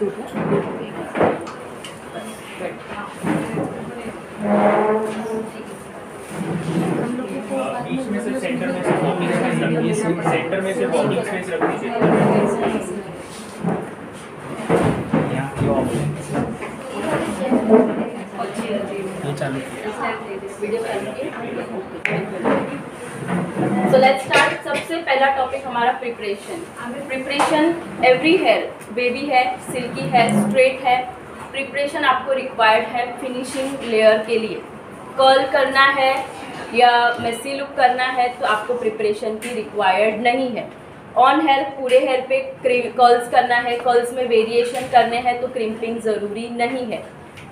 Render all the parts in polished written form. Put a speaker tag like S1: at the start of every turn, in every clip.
S1: बीच में से सेंटर में से सेंटर में से वॉकिंग स्पेस रख दीजिए। यहाँ की ये चालू
S2: सो लेट्स स्टार्ट। सबसे पहला टॉपिक हमारा preparation. Preparation every hair, baby है, सिल्की है, स्ट्रेट है, प्रिपरेशन आपको रिक्वायर्ड है फिनिशिंग लेयर के लिए। कर्ल करना है या मेसी लुक करना है तो आपको प्रिपरेशन की रिक्वायर्ड नहीं है। ऑन हेयर, पूरे हेयर पे कर्ल्स करना है, कर्ल्स में वेरिएशन करने हैं तो क्रिम्पिंग ज़रूरी नहीं है।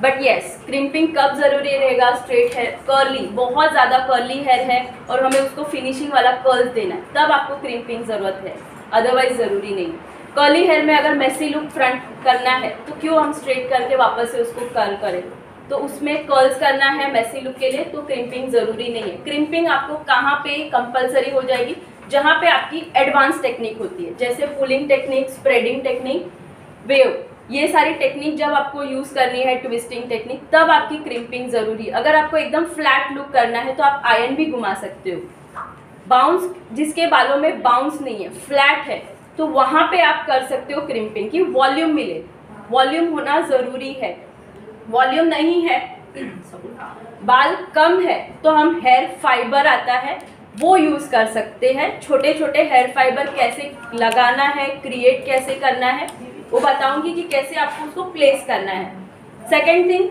S2: बट येस, क्रिम्पिंग कब ज़रूरी रहेगा? स्ट्रेट हेयर, कर्ली, बहुत ज़्यादा कर्ली हेयर है और हमें उसको फिनिशिंग वाला कर्ल्स देना है, तब आपको क्रिम्पिंग ज़रूरत है, अदरवाइज ज़रूरी नहीं। कर्ली हेयर में अगर मेसी लुक फ्रंट करना है तो क्यों हम स्ट्रेट करके वापस से उसको कर्ल करें? तो उसमें कर्ल्स करना है मेसी लुक के लिए तो क्रिम्पिंग ज़रूरी नहीं है। क्रिम्पिंग आपको कहाँ पे कंपलसरी हो जाएगी? जहाँ पे आपकी एडवांस टेक्निक होती है, जैसे pulling technique, spreading technique, wave, ये सारी टेक्निक जब आपको यूज़ करनी है, ट्विस्टिंग टेक्निक, तब आपकी क्रिम्पिंग ज़रूरी है। अगर आपको एकदम फ्लैट लुक करना है तो आप आयरन भी घुमा सकते हो। बाउंस, जिसके बालों में बाउंस नहीं है, फ्लैट है, तो वहाँ पे आप कर सकते हो क्रिम्पिंग की वॉल्यूम मिले। वॉल्यूम होना ज़रूरी है। वॉल्यूम नहीं है, बाल कम है, तो हम हेयर फाइबर आता है वो यूज़ कर सकते हैं। छोटे छोटे हेयर फाइबर कैसे लगाना है, क्रिएट कैसे करना है, वो बताऊंगी कि कैसे आपको उसको प्लेस करना है। सेकेंड थिंग,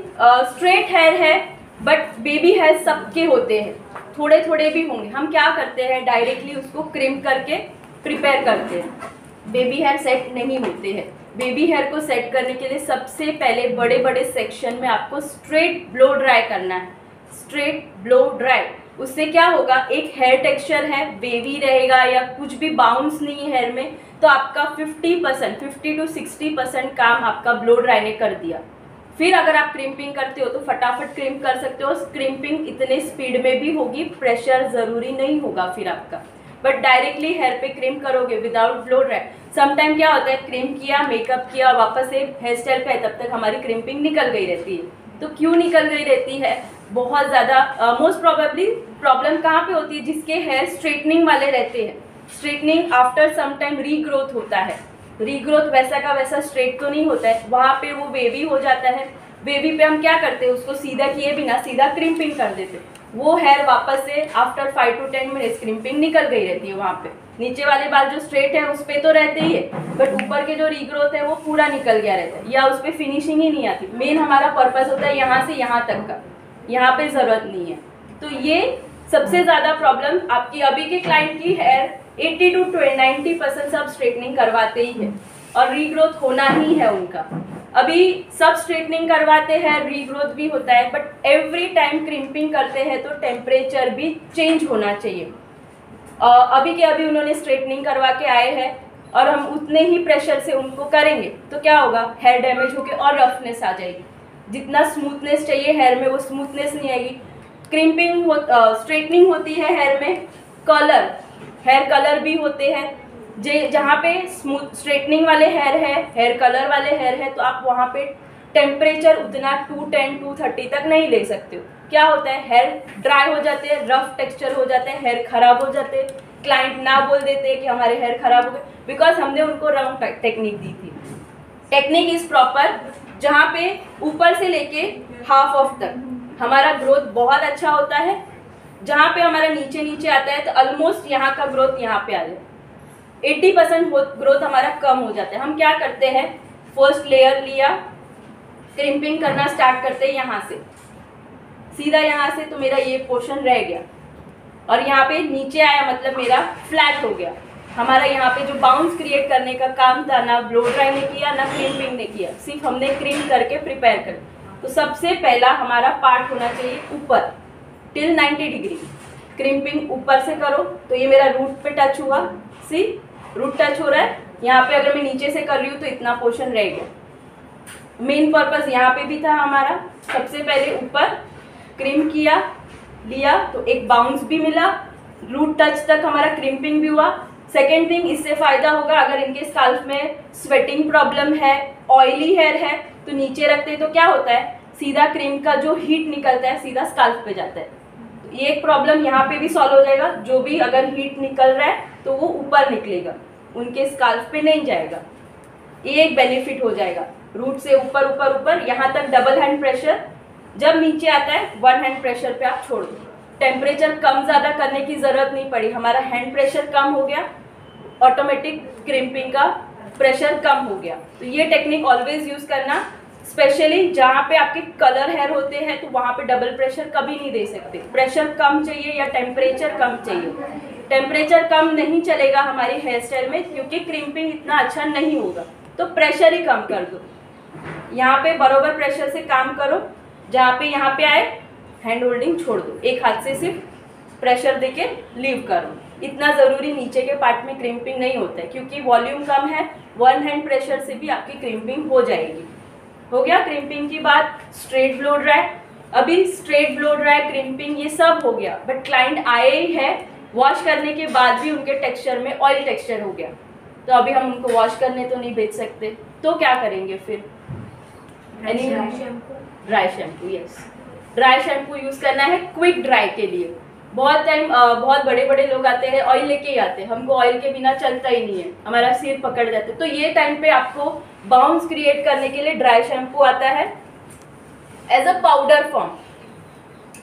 S2: स्ट्रेट हेयर है बट बेबी हेयर सबके होते हैं, थोड़े थोड़े भी होंगे। हम क्या करते हैं, डायरेक्टली उसको क्रिम करके प्रिपेयर करते हैं। बेबी हेयर सेट नहीं होते हैं। बेबी हेयर को सेट करने के लिए सबसे पहले बड़े बड़े सेक्शन में आपको स्ट्रेट ब्लो ड्राई करना है। स्ट्रेट ब्लो ड्राई, उससे क्या होगा, एक हेयर टेक्सचर है, वेवी रहेगा या कुछ भी बाउंस नहीं है हेयर में, तो आपका 50% 50 to 60% काम आपका ब्लो ड्राई ने कर दिया। फिर अगर आप क्रिम्पिंग करते हो तो फटाफट क्रिम्प कर सकते हो। क्रिम्पिंग इतने स्पीड में भी होगी, प्रेशर ज़रूरी नहीं होगा फिर आपका। बट डायरेक्टली हेयर पे क्रिम करोगे विदाउट ब्लो ड्राई, समटाइम क्या होता है, क्रिम किया, मेकअप किया, वापस से हेयर स्टाइल पे, तब तक हमारी क्रिम्पिंग निकल गई रहती है। तो क्यों निकल गई रहती है? बहुत ज़्यादा मोस्ट प्रोबेबली प्रॉब्लम कहाँ पे होती है? जिसके हेयर स्ट्रेटनिंग वाले रहते हैं। Straightening after some time regrowth होता है। रीग्रोथ वैसा का वैसा स्ट्रेट तो नहीं होता है, वहाँ पे वो वेवी हो जाता है। वेवी पे हम क्या करते हैं, उसको सीधा किए बिना सीधा क्रिम्पिंग कर देते, वो हेयर वापस से आफ्टर 5 to 10 मिनट्स क्रिम्पिंग निकल गई रहती है। वहाँ पे नीचे वाले बाल जो स्ट्रेट है उस पर तो रहते ही है, बट ऊपर के जो रीग्रोथ है वो पूरा निकल गया रहता है, या उस पर फिनिशिंग ही नहीं आती। मेन हमारा पर्पस होता है यहाँ से यहाँ तक का, यहाँ पे ज़रूरत नहीं है। तो ये सबसे ज़्यादा प्रॉब्लम आपकी अभी के क्लाइंट की हेयर 80 to 90% सब स्ट्रेटनिंग करवाते ही है और रीग्रोथ होना ही है उनका। अभी सब स्ट्रेटनिंग करवाते हैं, रीग्रोथ भी होता है, बट एवरी टाइम क्रिम्पिंग करते हैं तो टेम्परेचर भी चेंज होना चाहिए। अभी के अभी उन्होंने स्ट्रेटनिंग करवा के आए हैं और हम उतने ही प्रेशर से उनको करेंगे तो क्या होगा, हेयर डैमेज होकर और रफनेस आ जाएगी। जितना स्मूथनेस चाहिए हेयर में वो स्मूथनेस नहीं आएगी। क्रिम्पिंग स्ट्रेटनिंग होती है हेयर में, कलर, हेयर कलर भी होते हैं। जहाँ पे स्मूथ स्ट्रेटनिंग वाले हेयर है, हेयर कलर वाले हेयर है, तो आप वहाँ पे टेम्परेचर उतना 210 230 तक नहीं ले सकते हो। क्या होता है, हेयर ड्राई हो जाते हैं, रफ टेक्सचर हो जाते हैं, हेयर खराब हो जाते हैं। क्लाइंट ना बोल देते हैं कि हमारे हेयर खराब हो गए, बिकॉज हमने उनको रॉन्ग टेक्निक दी थी। टेक्निक इज प्रॉपर, जहाँ पे ऊपर से लेके हाफ ऑफ तक हमारा ग्रोथ बहुत अच्छा होता है। जहाँ पे हमारा नीचे नीचे आता है तो ऑलमोस्ट यहाँ का ग्रोथ यहाँ पे आ जाए, 80% ग्रोथ हमारा कम हो जाता है। हम क्या करते हैं, फर्स्ट लेयर लिया, क्रिम्पिंग करना स्टार्ट करते हैं यहाँ से, सीधा यहाँ से, तो मेरा ये पोर्शन रह गया और यहाँ पे नीचे आया, मतलब मेरा फ्लैट हो गया। हमारा यहाँ पे जो बाउंस क्रिएट करने का काम था, ना ब्लो ड्राई ने किया ना क्रिम्पिंग ने किया, सिर्फ हमने क्रीम करके प्रिपेयर कर। तो सबसे पहला हमारा पार्ट होना चाहिए ऊपर टिल 90 डिग्री। क्रिम्पिंग ऊपर से करो तो ये मेरा रूट पे टच हुआ, सी रूट टच हो रहा है। यहाँ पे अगर मैं नीचे से कर रही हूँ तो इतना पोर्शन रह गया। मेन पर्पस यहाँ पे भी था हमारा, सबसे पहले ऊपर क्रिम किया, लिया तो एक बाउंस भी मिला, रूट टच तक हमारा क्रिम्पिंग भी हुआ, सेकेंड थिंग, इससे फ़ायदा होगा अगर इनके स्काल्फ में स्वेटिंग प्रॉब्लम है, ऑयली हेयर है, तो नीचे रखते हैं तो क्या होता है, सीधा क्रीम का जो हीट निकलता है सीधा स्काल्फ पे जाता है। तो ये एक प्रॉब्लम यहाँ पे भी सॉल्व हो जाएगा, जो भी अगर हीट निकल रहा है तो वो ऊपर निकलेगा, उनके स्काल्फ पे नहीं जाएगा। ये एक बेनिफिट हो जाएगा। रूट से ऊपर ऊपर ऊपर यहाँ तक डबल हैंड प्रेशर, जब नीचे आता है वन हैंड प्रेशर पे आप छोड़ दो। टेम्परेचर कम ज़्यादा करने की ज़रूरत नहीं पड़ी, हमारा हैंड प्रेशर कम हो गया, ऑटोमेटिक क्रिम्पिंग का प्रेशर कम हो गया। तो ये टेक्निक ऑलवेज यूज़ करना, स्पेशली जहाँ पे आपके कलर हेयर होते हैं तो वहाँ पे डबल प्रेशर कभी नहीं दे सकते। प्रेशर कम चाहिए या टेम्परेचर कम चाहिए। टेम्परेचर कम नहीं चलेगा हमारी हेयर स्टाइल में, क्योंकि क्रिम्पिंग इतना अच्छा नहीं होगा, तो प्रेशर ही कम कर दो। यहाँ पे बराबर प्रेशर से काम करो, जहाँ पे यहाँ पे आए हैंड होल्डिंग छोड़ दो, एक हाथ से सिर्फ प्रेशर देके लीव करो। इतना ज़रूरी नीचे के पार्ट में क्रिम्पिंग नहीं होता है, क्योंकि वॉल्यूम कम है, वन हैंड प्रेशर से भी आपकी क्रिम्पिंग हो जाएगी। हो गया क्रिम्पिंग की बात। स्ट्रेट ब्लो ड्राई, अभी स्ट्रेट ब्लो ड्राई क्रिम्पिंग ये सब हो गया, बट क्लाइंट आए ही है, वॉश करने के बाद भी उनके टेक्सचर में ऑयल टेक्सचर हो गया, तो अभी हम उनको वॉश करने तो नहीं भेज सकते, तो क्या करेंगे फिर, dry shampoo. Yes, dry shampoo use करना है क्विक ड्राई के लिए। बहुत टाइम बहुत बड़े बड़े लोग आते हैं, ऑयल लेके ही आते हैं, हमको ऑयल के बिना चलता ही नहीं है, हमारा सिर पकड़ जाते, तो ये टाइम पे आपको बाउंस क्रिएट करने के लिए ड्राई शैम्पू आता है एज अ पाउडर फॉर्म।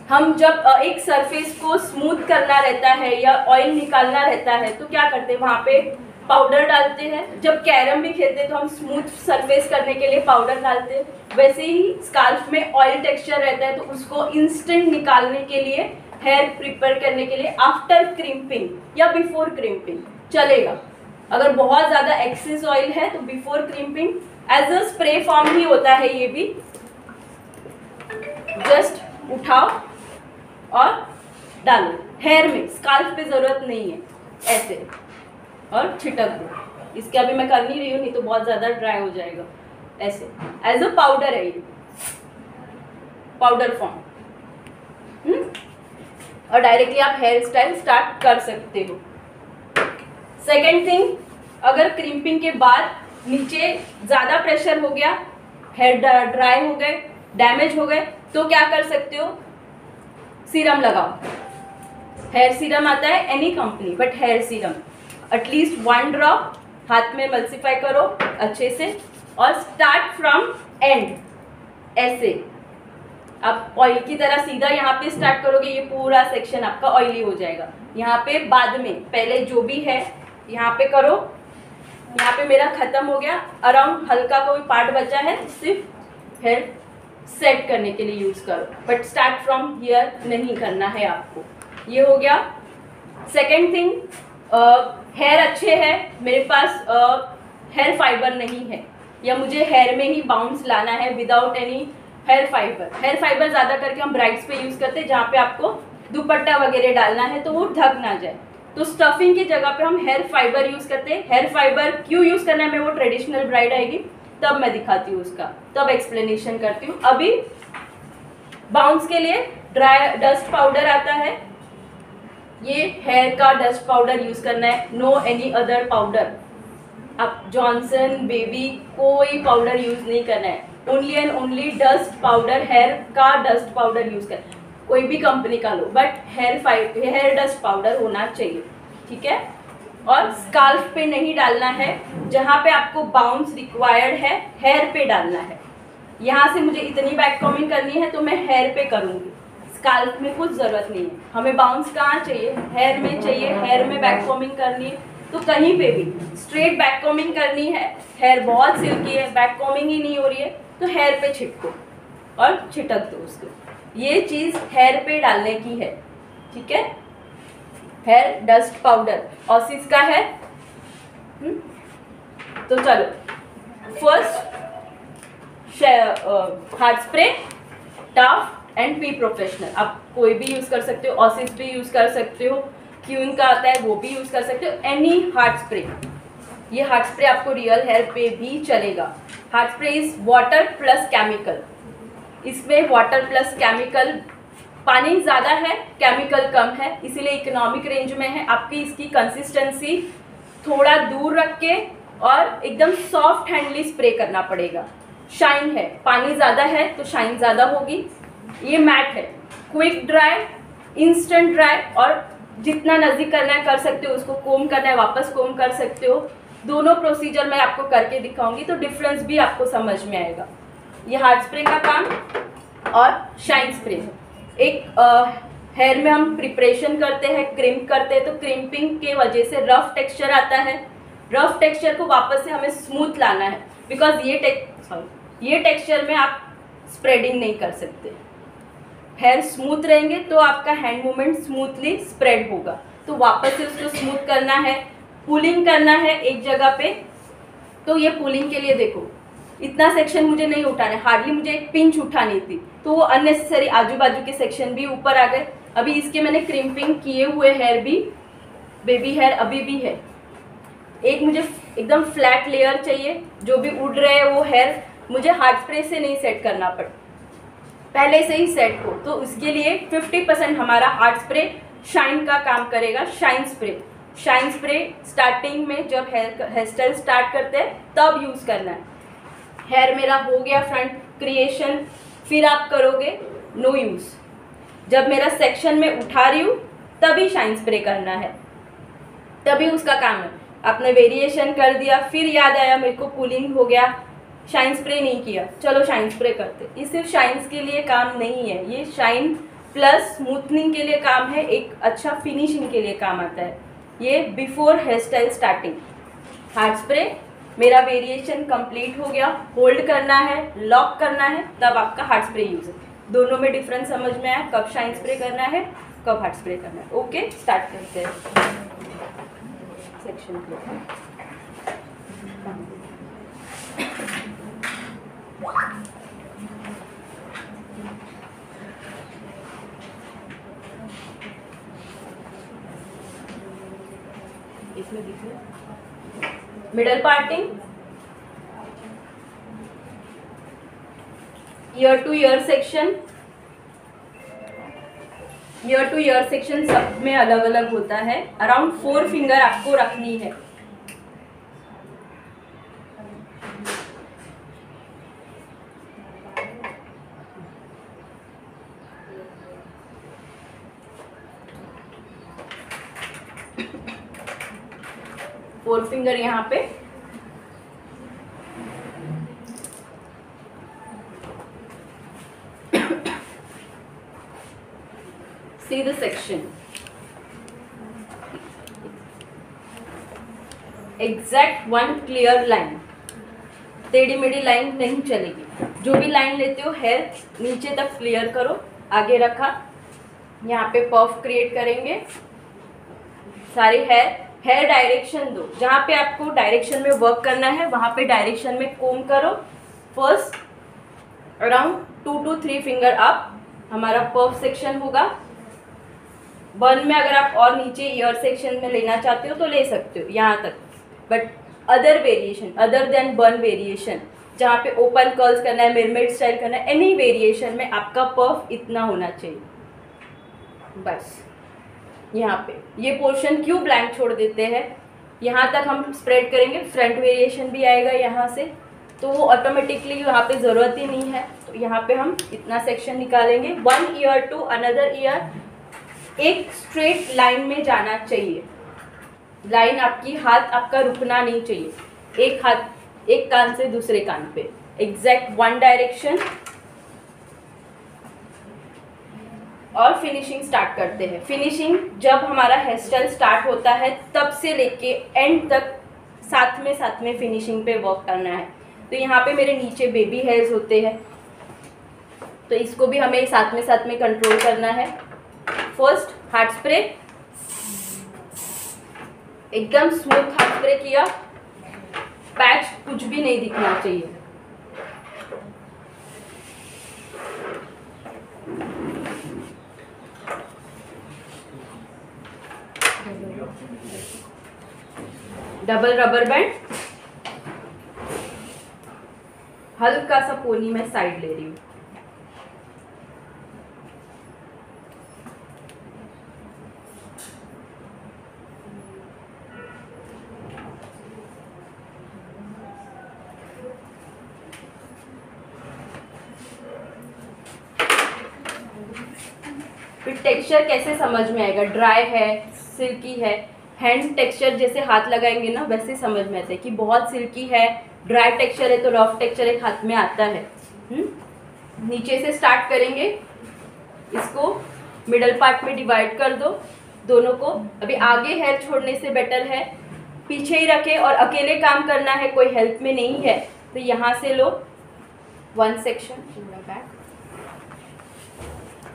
S2: हम जब एक सरफेस को स्मूथ करना रहता है या ऑयल निकालना रहता है तो क्या करते हैं, वहाँ पे पाउडर डालते हैं। जब कैरम भी खेलते हैं तो हम स्मूथ सरफेस करने के लिए पाउडर डालते हैं, वैसे ही स्काल्फ में ऑयल टेक्सचर रहता है तो उसको इंस्टेंट निकालने के लिए, हेयर प्रिपेयर करने के लिए आफ्टर क्रिम्पिंग या बिफोर क्रिम्पिंग चलेगा। अगर बहुत ज़्यादा एक्सेस ऑयल है तो before crimping as a spray form ही होता है। ये भी जस्ट उठाओ और डालो हेयर में, स्काल्फ पे ज़रूरत नहीं है, ऐसे और छिटक दो। इसके अभी मैं कर नहीं रही हूँ, नहीं तो बहुत ज़्यादा ड्राई हो जाएगा। ऐसे एज अ पाउडर है ये, पाउडर फॉर्म, और डायरेक्टली आप हेयर स्टाइल स्टार्ट कर सकते हो। सेकेंड थिंग, अगर क्रिम्पिंग के बाद नीचे ज़्यादा प्रेशर हो गया, हेयर ड्राई हो गए, डैमेज हो गए, तो क्या कर सकते हो, सीरम लगाओ। हेयर सीरम आता है any company, but here serum at least 1 drop हाथ में मल्सीफाई करो अच्छे से, और स्टार्ट फ्रॉम एंड, ऐसे आप ऑयल की तरह सीधा यहाँ पे स्टार्ट करोगे, ये पूरा सेक्शन आपका ऑयली हो जाएगा। यहाँ पे बाद में, पहले जो भी है यहाँ पे करो। यहाँ पे मेरा खत्म हो गया, अराउंड हल्का कोई पार्ट बचा है, सिर्फ हेयर सेट करने के लिए यूज़ करो, बट स्टार्ट फ्रॉम हियर नहीं करना है आपको। ये हो गया। सेकेंड थिंग, हेयर अच्छे है, मेरे पास हेयर फाइबर नहीं है, या मुझे हेयर में ही बाउंस लाना है without any hair fibre. Hair fibre ज़्यादा करके हम ब्राइड्स पे यूज़ करते हैं, जहाँ पे आपको दुपट्टा वगैरह डालना है तो वो ढक ना जाए, तो स्टफिंग की जगह पे हम हेयर फाइबर यूज़ करते हैं। हेयर फाइबर क्यों यूज़ करना है, मैं वो ट्रेडिशनल ब्राइड आएगी तब मैं दिखाती हूँ उसका, तब एक्सप्लेनेशन करती हूँ। अभी बाउंस के लिए ड्राई डस्ट पाउडर आता है, ये हेयर का डस्ट पाउडर यूज़ करना है, नो एनी अदर पाउडर। आप जॉनसन बेबी कोई पाउडर यूज़ नहीं करना है, only and only dust powder, hair का डस्ट पाउडर यूज़ कर, कोई भी कंपनी का लो, बट हेयर डस्ट पाउडर होना चाहिए, ठीक है। और स्काल्फ पे नहीं डालना है, जहाँ पे आपको बाउंस रिक्वायर्ड है हेयर पे डालना है। यहाँ से मुझे इतनी बैक कॉमिंग करनी है तो मैं हेयर पे करूँगी, स्काल्फ में कुछ ज़रूरत नहीं है। हमें बाउंस कहाँ चाहिए, हेयर में चाहिए, हेयर में बैक कॉमिंग करनी है तो कहीं पे भी स्ट्रेट बैक कॉमिंग करनी है, हेयर बहुत सिल्की है, बैक कॉमिंग ही नहीं हो रही है, तो हेयर पे छिटको और छिटक दो उसको। ये चीज़ हेयर पे डालने की है, ठीक है। हेयर डस्ट पाउडर ऑसिस का है। तो चलो, first hard spray, tough and P professional, आप कोई भी यूज़ कर सकते हो, ऑसिस भी यूज़ कर सकते हो, क्यून का आता है वो भी यूज़ कर सकते हो, एनी हार्ड स्प्रे। ये हार्ड स्प्रे आपको रियल हेयर पे भी चलेगा। Hard spray is water plus chemical, इसमें वाटर प्लस केमिकल, पानी ज़्यादा है केमिकल कम है, इसीलिए इकोनॉमिक रेंज में है। आपकी इसकी कंसिस्टेंसी थोड़ा दूर रख के और एकदम सॉफ्ट हैंडली स्प्रे करना पड़ेगा। शाइन है, पानी ज़्यादा है तो शाइन ज़्यादा होगी। ये मैट है, क्विक ड्राई, इंस्टेंट ड्राई, और जितना नज़दीक करना है कर सकते हो, उसको कोम करना है वापस कोम कर सकते हो। दोनों प्रोसीजर मैं आपको करके दिखाऊंगी तो डिफरेंस भी आपको समझ में आएगा। ये हार्ड स्प्रे का काम और शाइन स्प्रे। एक हेयर में हम प्रिपरेशन करते हैं, क्रिम्प करते हैं, तो क्रिम्पिंग के वजह से रफ टेक्सचर आता है। रफ टेक्सचर को वापस से हमें स्मूथ लाना है, बिकॉज ये टेक्सचर में आप स्प्रेडिंग नहीं कर सकते। हेयर स्मूथ रहेंगे तो आपका हैंड मूवमेंट स्मूथली स्प्रेड होगा। तो वापस से उसको स्मूथ करना है, पुलिंग करना है एक जगह पे। तो ये पुलिंग के लिए देखो, इतना सेक्शन मुझे नहीं उठाना है, हार्डली मुझे एक पिंच उठानी थी, तो वो अननेसेसरी आजू बाजू के सेक्शन भी ऊपर आ गए। अभी इसके मैंने क्रिम्पिंग किए हुए हेयर भी, बेबी हेयर अभी भी है। एक मुझे एकदम फ्लैट लेयर चाहिए, जो भी उड़ रहे हैं वो हेयर मुझे हार्ड स्प्रे से नहीं सेट करना पड़े, पहले से ही सेट हो। तो उसके लिए 50% हमारा हार्ड स्प्रे शाइन का काम करेगा। शाइन स्प्रे स्टार्टिंग में जब हेयर स्टाइल स्टार्ट करते हैं तब यूज़ करना है। हेयर मेरा हो गया फ्रंट क्रिएशन, फिर आप करोगे नो यूज़। जब मेरा सेक्शन में उठा रही हूँ तभी शाइन स्प्रे करना है, तभी उसका काम है। आपने वेरिएशन कर दिया, फिर याद आया मेरे को पुलिंग हो गया, शाइन स्प्रे नहीं किया, चलो शाइन स्प्रे करते। ये सिर्फ शाइन्स के लिए काम नहीं है, ये शाइन प्लस स्मूथनिंग के लिए काम है, एक अच्छा फिनिशिंग के लिए काम आता है। ये before hair style starting. Hard spray मेरा वेरिएशन कंप्लीट हो गया, होल्ड करना है, लॉक करना है, तब आपका हार्ड स्प्रे यूज है। दोनों में डिफरेंस समझ में आया, कब शाइन स्प्रे करना है, कब हार्ड स्प्रे करना है। ओके, स्टार्ट करते हैं सेक्शन को। इसमें दिखे middle parting, ear to ear section. Ear to ear section सब में अलग अलग होता है। अराउंड 4 फिंगर आपको रखनी है। फोर फिंगर यहाँ पे, see the section. Exact 1 clear line, टेढ़ी मेढ़ी लाइन नहीं चलेगी। जो भी लाइन लेते हो हेयर नीचे तक क्लियर करो, आगे रखा, यहाँ पे पफ क्रिएट करेंगे। सारे हेयर डायरेक्शन दो, जहाँ पे आपको डायरेक्शन में वर्क करना है वहाँ पे डायरेक्शन में कोम करो। First around 2 to 3 finger up हमारा पफ सेक्शन होगा। बन में अगर आप और नीचे ईयर सेक्शन में लेना चाहते हो तो ले सकते हो यहाँ तक, but other variation other than बन वेरिएशन, जहाँ पे ओपन कर्ल्स करना है, मेरमेड स्टाइल करना है, एनी वेरिएशन में आपका पफ इतना होना चाहिए बस। यहाँ पे ये पोर्शन क्यों ब्लैंक छोड़ देते हैं, यहाँ तक हम स्प्रेड करेंगे, फ्रंट वेरिएशन भी आएगा यहाँ से, तो वो ऑटोमेटिकली यहाँ पे ज़रूरत ही नहीं है। तो यहाँ पे हम इतना सेक्शन निकालेंगे। 1 ईयर टू अनदर ईयर एक स्ट्रेट लाइन में जाना चाहिए। लाइन आपकी, हाथ आपका रुकना नहीं चाहिए, एक हाथ एक कान से दूसरे कान पे, एग्जैक्ट 1 डायरेक्शन। और फिनिशिंग स्टार्ट करते हैं। फिनिशिंग जब हमारा हेयर स्टाइल स्टार्ट होता है तब से लेके एंड तक साथ में फिनिशिंग पे वर्क करना है। तो यहाँ पे मेरे नीचे बेबी हेयर्स होते हैं, तो इसको भी हमें साथ में कंट्रोल करना है। फर्स्ट हार्ड स्प्रे, एकदम स्मूथ हार्ड स्प्रे किया, पैच कुछ भी नहीं दिखना चाहिए। डबल रबर बैंड, हल्का सा पोनी में साइड ले रही हूँ। फिर टेक्सचर कैसे समझ में आएगा, ड्राई है, सिल्की है। हैंड टेक्सचर जैसे हाथ लगाएंगे ना वैसे समझ में आता है कि बहुत सिल्की है, ड्राई टेक्सचर है तो रफ टेक्सचर एक हाथ में आता है। नीचे से स्टार्ट करेंगे, इसको मिडल पार्ट में डिवाइड कर दो दोनों को। अभी आगे हेयर छोड़ने से बेटर है पीछे ही रखे, और अकेले काम करना है, कोई हेल्प में नहीं है, तो यहाँ से लो 1 सेक्शन बैक,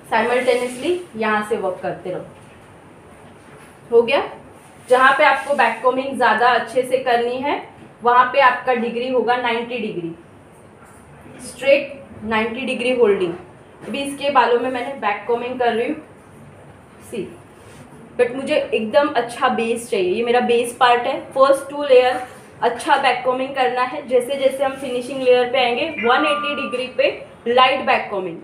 S2: साइमल्टेनियसली यहाँ से वर्क करते रहो। हो गया। जहाँ पे आपको बैक कॉमिंग ज़्यादा अच्छे से करनी है वहाँ पे आपका डिग्री होगा 90 डिग्री स्ट्रेट, 90 डिग्री होल्डिंग। अभी इसके बालों में मैंने बैक कॉमिंग कर रही हूँ सी, बट मुझे एकदम अच्छा बेस चाहिए, ये मेरा बेस पार्ट है। फर्स्ट 2 लेयर अच्छा बैक कॉमिंग करना है। जैसे जैसे हम फिनिशिंग लेयर पे आएंगे 180 डिग्री पे लाइट बैक कॉमिंग।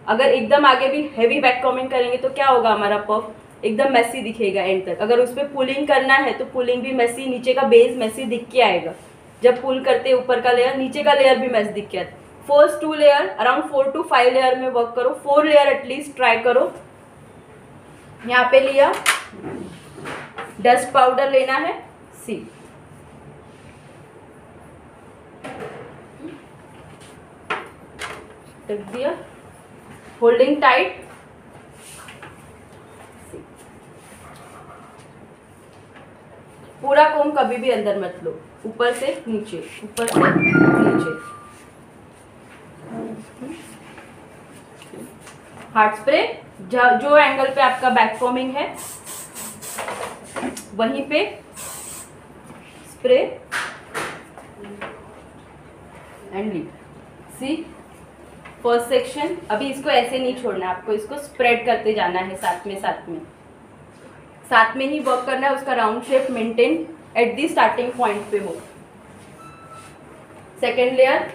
S2: अगर एकदम आगे भी हैवी बैक कॉमिंग करेंगे तो क्या होगा, हमारा पफ एकदम मेसी दिखेगा एंड तक। अगर उस पर पुलिंग करना है तो पुलिंग भी मेसी, नीचे का बेस मेसी दिख के आएगा। जब पुल करते ऊपर का लेयर, नीचे का लेयर भी मेस दिख के आता है। First 2 layer around 4 to 5 layer में वर्क करो, 4 लेयर एटलीस्ट ट्राई करो। यहाँ पे लिया, डस्ट पाउडर लेना है सी, रख दिया, होल्डिंग टाइट, पूरा कोम कभी भी अंदर मत लो, ऊपर से नीचे, ऊपर से नीचे। हार्ड स्प्रे, जो एंगल पे आपका बैक कॉमिंग है वहीं पे spray and leave. See first section. अभी इसको ऐसे नहीं छोड़ना, आपको इसको स्प्रेड करते जाना है, साथ में ही वर्क करना है। उसका round shape maintain at the starting point पे हो। Second layer,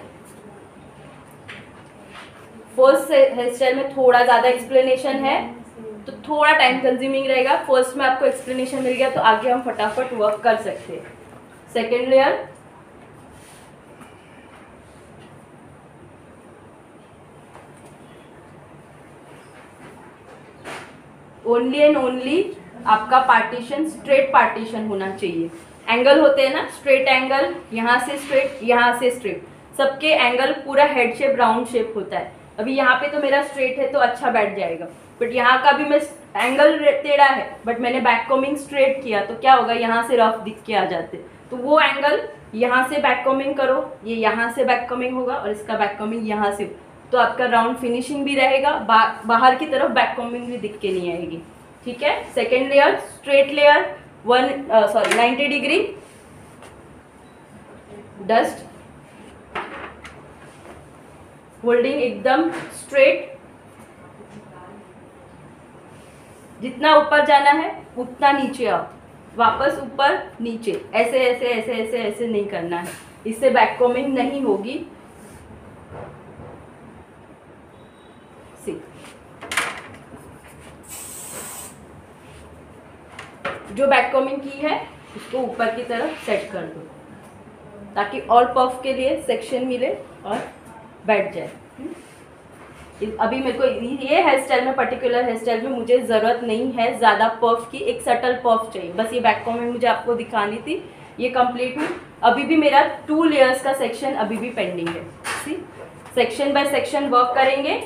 S2: first hair style में थोड़ा ज़्यादा एक्सप्लेनेशन है तो थोड़ा टाइम कंज्यूमिंग रहेगा। फर्स्ट में आपको एक्सप्लेनेशन मिल गया तो आगे हम फटाफट वर्क कर सकते हैं। Second layer, only and only आपका पार्टीशन स्ट्रेट पार्टीशन होना चाहिए। एंगल होते हैं ना, स्ट्रेट एंगल, यहाँ से स्ट्रेट, यहाँ से स्ट्रेट, सबके एंगल पूरा हेड शेप राउंड शेप होता है। अभी यहाँ पे तो मेरा स्ट्रेट है तो अच्छा बैठ जाएगा, बट यहाँ का भी मैं एंगल टेढ़ा है बट मैंने बैक कॉमिंग स्ट्रेट किया तो क्या होगा, यहाँ से रफ दिख के आ जाते। तो वो एंगल यहाँ से बैक कॉमिंग करो, ये यहाँ से बैक कॉमिंग होगा और इसका बैक कॉमिंग यहाँ से, तो आपका राउंड फिनिशिंग भी रहेगा, बाहर की तरफ बैक कॉमिंग भी दिख के नहीं आएगी। ठीक है। Second layer, straight layer 90 degree dust, holding एकदम स्ट्रेट, जितना ऊपर जाना है उतना नीचे आओ, वापस ऊपर नीचे, ऐसे ऐसे ऐसे ऐसे ऐसे नहीं करना है, इससे बैक कॉमिंग नहीं होगी। जो बैक कॉमिंग की है उसको ऊपर की तरफ सेट कर दो ताकि और पफ के लिए सेक्शन मिले और बैठ जाए। अभी मेरे को ये हेयर स्टाइल में, पर्टिकुलर हेयर स्टाइल में मुझे ज़रूरत नहीं है ज़्यादा पफ की, एक सटल पफ चाहिए बस। ये बैक कॉमिंग मुझे आपको दिखानी थी, ये कंप्लीट हुई। अभी भी मेरा 2 लेयर्स का सेक्शन अभी भी पेंडिंग है। सी, सेक्शन बाय सेक्शन वर्क करेंगे।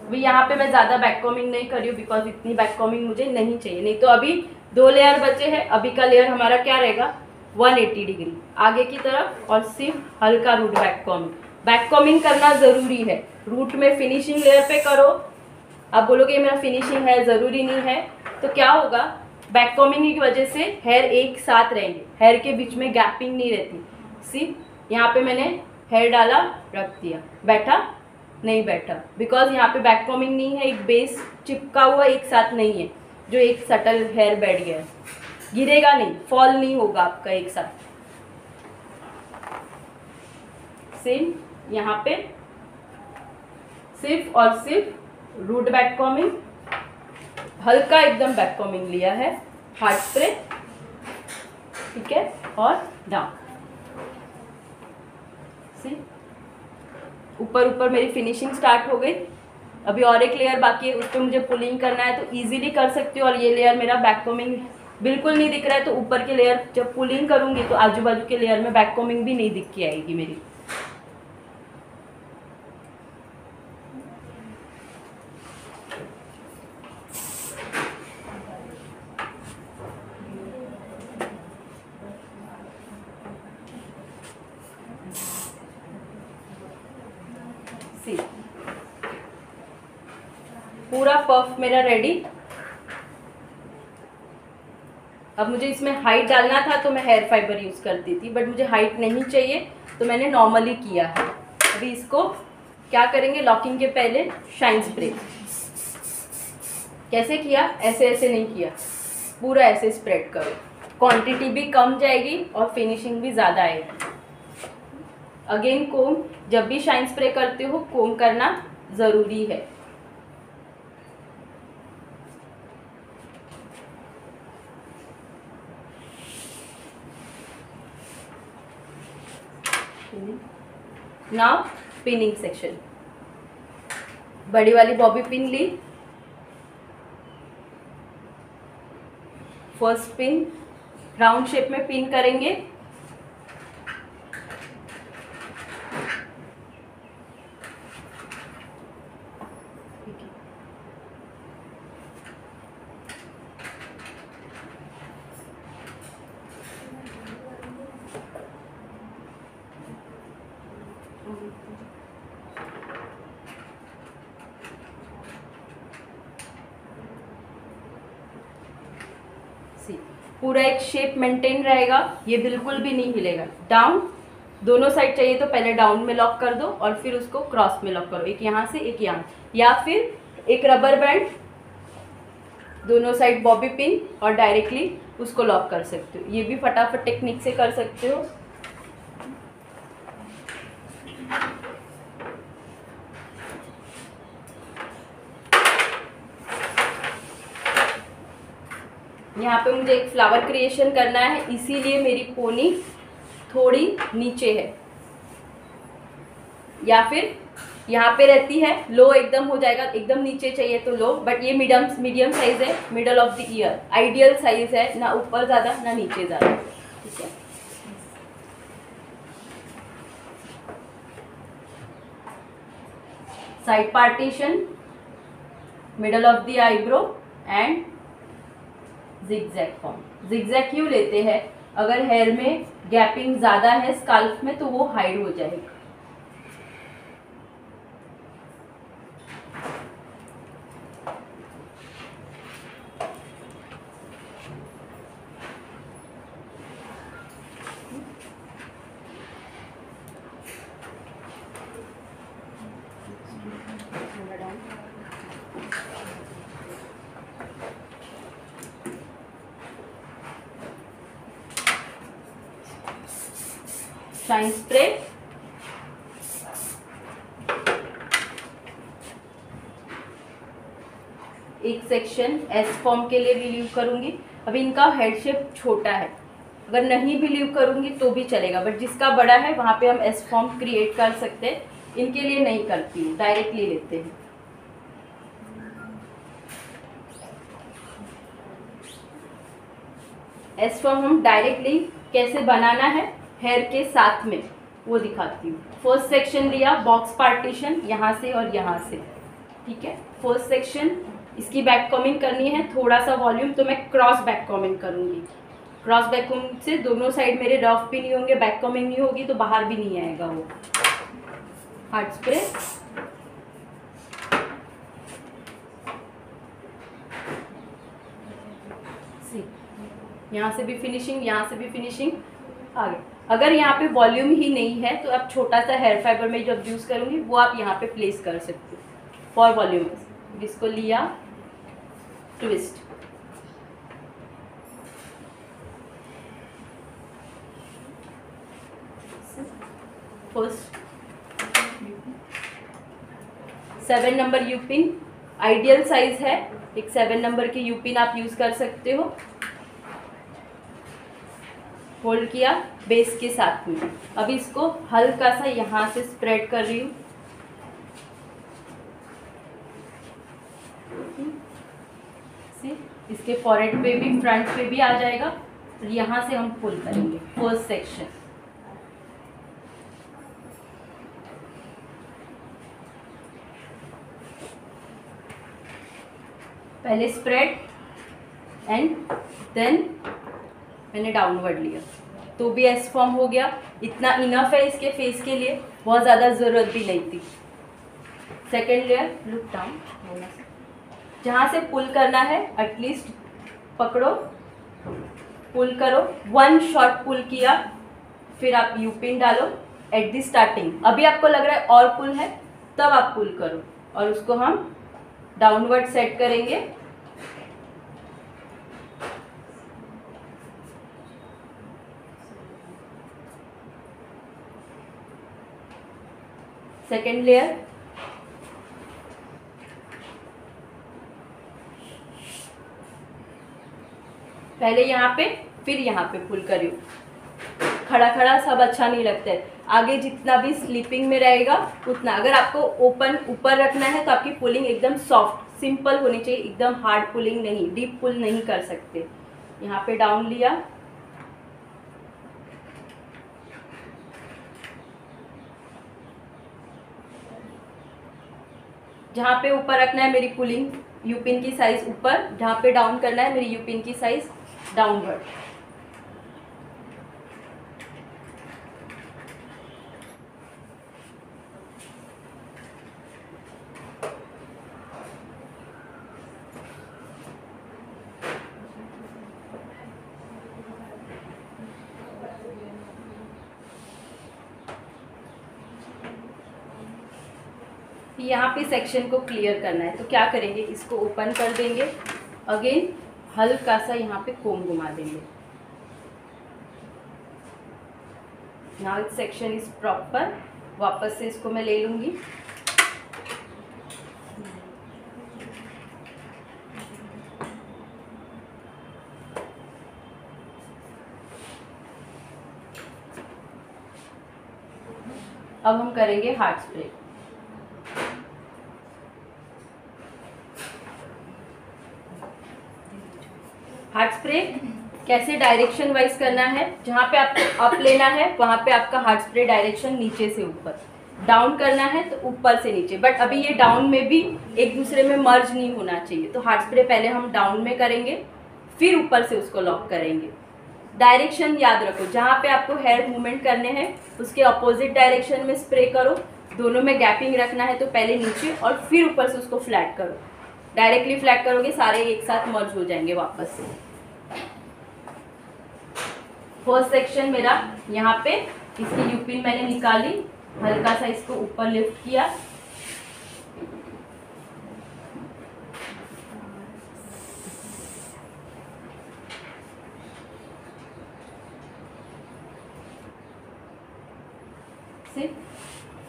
S2: अभी यहाँ पे मैं ज़्यादा बैक कॉमिंग नहीं कर रही हूँ बिकॉज इतनी बैक कॉमिंग मुझे नहीं चाहिए, नहीं तो अभी 2 लेयर बचे हैं। अभी का लेयर हमारा क्या रहेगा, 180 डिग्री आगे की तरफ और सिर्फ हल्का root back combing. Back combing करना ज़रूरी है, रूट में फिनिशिंग लेयर पे करो। आप बोलोगे मेरा फिनिशिंग है, ज़रूरी नहीं है, तो क्या होगा, बैक कॉमिंग की वजह से हेयर एक साथ रहेंगे, हेयर के बीच में गैपिंग नहीं रहती। सी, यहाँ पे मैंने हेयर डाला, रख दिया, बैठा नहीं बैठा, बिकॉज यहाँ पे बैक कॉमिंग नहीं है, एक बेस चिपका हुआ एक साथ नहीं है, जो एक सटल हेयर बैठ गया है, गिरेगा नहीं, फॉल नहीं होगा आपका एक साथ। सेम यहाँ पे सिर्फ और सिर्फ रूट बैक कॉमिंग, हल्का एकदम बैक कॉमिंग लिया है, हार्ड स्प्रे, ठीक है, और डाउन। सी, ऊपर ऊपर मेरी फिनिशिंग स्टार्ट हो गई। अभी और एक लेयर बाकी है, उस पर मुझे पुलिंग करना है तो इजीली कर सकती हूँ। और ये लेयर मेरा बैक कॉमिंग बिल्कुल नहीं दिख रहा है, तो ऊपर के लेयर जब पुलिंग करूँगी तो आजू बाजू के लेयर में बैक कॉमिंग भी नहीं दिख के आएगी मेरी। पूरा पफ मेरा रेडी। अब मुझे इसमें हाइट डालना था तो मैं हेयर फाइबर यूज़ करती थी, बट मुझे हाइट नहीं चाहिए तो मैंने नॉर्मली किया है। अभी इसको क्या करेंगे, लॉकिंग के पहले शाइन स्प्रे। कैसे किया, ऐसे ऐसे नहीं किया, पूरा ऐसे स्प्रेड करो। क्वांटिटी भी कम जाएगी और फिनिशिंग भी ज़्यादा आएगी। अगेन कोम, जब भी शाइन स्प्रे करते हो कोम करना ज़रूरी है। Now pinning section. बड़ी वाली बॉबी पिन ली, फर्स्ट पिन राउंड शेप में पिन करेंगे। पूरा एक शेप मेंटेन रहेगा, ये बिल्कुल भी नहीं हिलेगा। डाउन दोनों साइड चाहिए तो पहले डाउन में लॉक कर दो और फिर उसको क्रॉस में लॉक करो, एक यहाँ से एक यहाँ, या फिर एक रबर बैंड दोनों साइड बॉबी पिन और डायरेक्टली उसको लॉक कर सकते हो। ये भी फटाफट टेक्निक से कर सकते हो। यहाँ पे मुझे एक फ्लावर क्रिएशन करना है, इसीलिए मेरी पोनी थोड़ी नीचे है, या फिर यहाँ पे रहती है लो एकदम हो जाएगा, एकदम नीचे चाहिए तो लो, बट ये मीडियम साइज है, middle of the year ideal size है, ना ऊपर ज़्यादा ना नीचे ज़्यादा। ठीक है, side partition, middle of the eyebrow and zigzag form. Zigzag क्यों लेते हैं, अगर हेयर में गैपिंग ज़्यादा है स्काल्फ में तो वो हाइड हो जाएगा। शाइन स्प्रे, एक सेक्शन एस फॉर्म के लिए रिलीव करूंगी। अभी इनका हेड शेप छोटा है, अगर नहीं भी लीव करूंगी तो भी चलेगा, बट जिसका बड़ा है वहां पे हम एस फॉर्म क्रिएट कर सकते हैं। इनके लिए नहीं करती हूँ, डायरेक्टली लेते हैं। एस फॉर्म हम डायरेक्टली कैसे बनाना है हेयर के साथ में वो दिखाती हूँ। फर्स्ट सेक्शन लिया बॉक्स पार्टीशन, यहाँ से और यहाँ से। ठीक है, फर्स्ट सेक्शन इसकी बैक कॉमिंग करनी है, थोड़ा सा वॉल्यूम, तो मैं क्रॉस बैक कॉमिंग करूँगी। क्रॉस बैक कॉमिंग से दोनों साइड मेरे रफ भी नहीं होंगे, बैक कॉमिंग नहीं होगी तो बाहर भी नहीं आएगा वो। हार्ड स्प्रे, यहाँ से भी फिनिशिंग, यहाँ से भी फिनिशिंग। आगे अगर यहाँ पे वॉल्यूम ही नहीं है तो आप छोटा सा हेयर फाइबर में जब यूज़ करूँगी वो आप यहाँ पे प्लेस कर सकते हो फॉर वॉल्यूम। इसको लिया, twist, first 7 number you pin ideal size है, एक 7 नंबर की यू पिन आप यूज़ कर सकते हो। होल्ड किया बेस के साथ में। अब इसको हल्का सा यहाँ से स्प्रेड कर रही हूँ इसके फॉरहेड पे भी फ्रंट पे भी आ जाएगा। और यहाँ से हम पुल करेंगे फर्स्ट सेक्शन। पहले स्प्रेड एंड देन मैंने डाउनवर्ड लिया तो भी एस फॉर्म हो गया। इतना इनफ है इसके फेस के लिए, बहुत ज़्यादा ज़रूरत भी नहीं थी। सेकेंड लेयर लुक डाउन, जहाँ से पुल करना है एटलीस्ट पकड़ो, पुल करो। 1 शॉट पुल किया, फिर आप यू पिन डालो एट द स्टार्टिंग। अभी आपको लग रहा है और पुल है, तब आप पुल करो और उसको हम डाउनवर्ड सेट करेंगे। सेकेंड लेयर, पहले यहाँ पे फिर यहाँ पे पुल करियो। खड़ा खड़ा सब अच्छा नहीं लगता है, आगे जितना भी स्लीपिंग में रहेगा उतना। अगर आपको ओपन ऊपर रखना है तो आपकी पुलिंग एकदम सॉफ्ट सिंपल होनी चाहिए, एकदम हार्ड पुलिंग नहीं, डीप पुल नहीं कर सकते। यहाँ पे डाउन लिया, जहाँ पे ऊपर रखना है मेरी पुलिंग यूपिन की साइज ऊपर, जहाँ पे डाउन करना है मेरी यूपिन की साइज डाउनवर्ड। यहाँ पे सेक्शन को क्लियर करना है तो क्या करेंगे, इसको ओपन कर देंगे, अगेन हल्का सा यहाँ पे कोम घुमा देंगे। Now it section is proper. वापस से इसको मैं ले लूँगी। अब हम करेंगे हार्ट स्प्रे। हार्ट स्प्रे कैसे डायरेक्शन वाइज करना है, जहाँ पे आपको अप लेना है वहाँ पे आपका हार्ट स्प्रे डायरेक्शन नीचे से ऊपर, डाउन करना है तो ऊपर से नीचे। बट अभी ये डाउन में भी एक दूसरे में मर्ज नहीं होना चाहिए, तो हार्ट स्प्रे पहले हम डाउन में करेंगे फिर ऊपर से उसको लॉक करेंगे। डायरेक्शन याद रखो, जहाँ पे आपको हेयर मूवमेंट करने हैं उसके अपोजिट डायरेक्शन में स्प्रे करो। दोनों में गैपिंग रखना है तो पहले नीचे और फिर ऊपर से उसको फ्लैट करो। डायरेक्टली फ्लैट करोगे सारे एक साथ मर्ज हो जाएंगे वापस से। फर्स्ट सेक्शन मेरा यहाँ पे, इसकी यूपिन मैंने निकाली, हल्का सा इसको ऊपर लिफ्ट किया,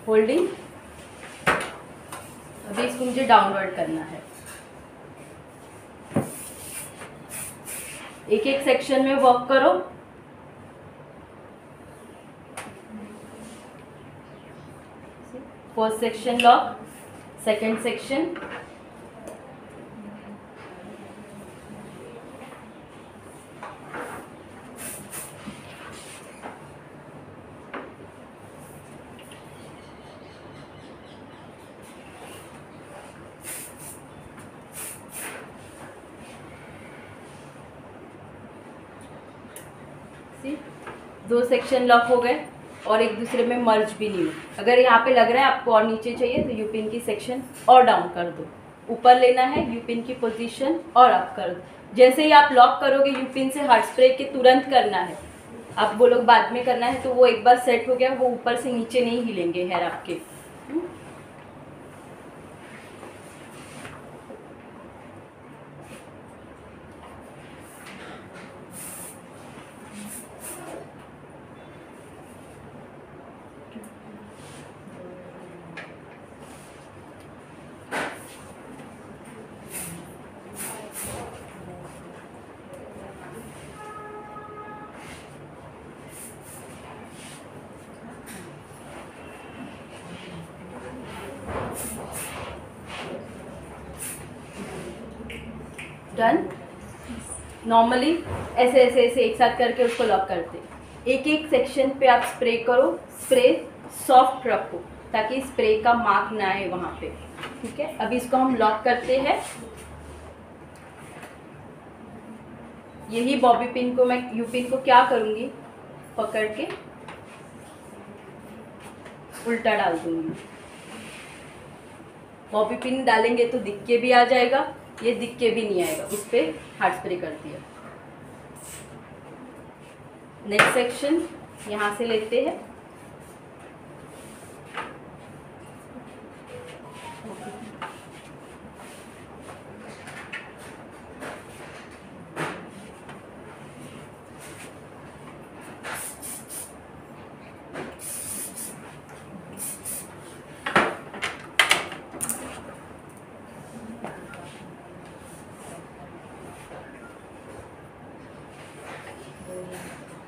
S2: होल्डिंग। अभी इसको मुझे डाउनवर्ड करना है। एक एक सेक्शन में वर्क करो। First section lock, second section, दो सेक्शन लॉक हो गए और एक दूसरे में मर्ज भी नहीं हो। अगर यहाँ पे लग रहा है आपको और नीचे चाहिए तो यूपिन की सेक्शन और डाउन कर दो। ऊपर लेना है यूपिन की पोजीशन और अप कर दो। जैसे ही आप लॉक करोगे यूपिन से हार्ट स्प्रे के तुरंत करना है। आप वो लोग बाद में करना है तो वो एक बार सेट हो गया, वो ऊपर से नीचे नहीं हिलेंगे हेयर आपके। डन। नॉर्मली ऐसे ऐसे ऐसे एक साथ करके उसको लॉक करते हैं। एक एक सेक्शन पे आप स्प्रे करो, स्प्रे सॉफ्ट रखो ताकि स्प्रे का मार्क ना आए वहाँ पे। ठीक है, अभी इसको हम लॉक करते हैं। यही बॉबी पिन को मैं यू पिन को क्या करूँगी, पकड़ के उल्टा डाल दूँगी। बॉबी पिन डालेंगे तो दिख के भी आ जाएगा, ये दिख के भी नहीं आएगा। उस पर हार्ड स्प्रे कर दिया। नेक्स्ट सेक्शन यहाँ से लेते हैं।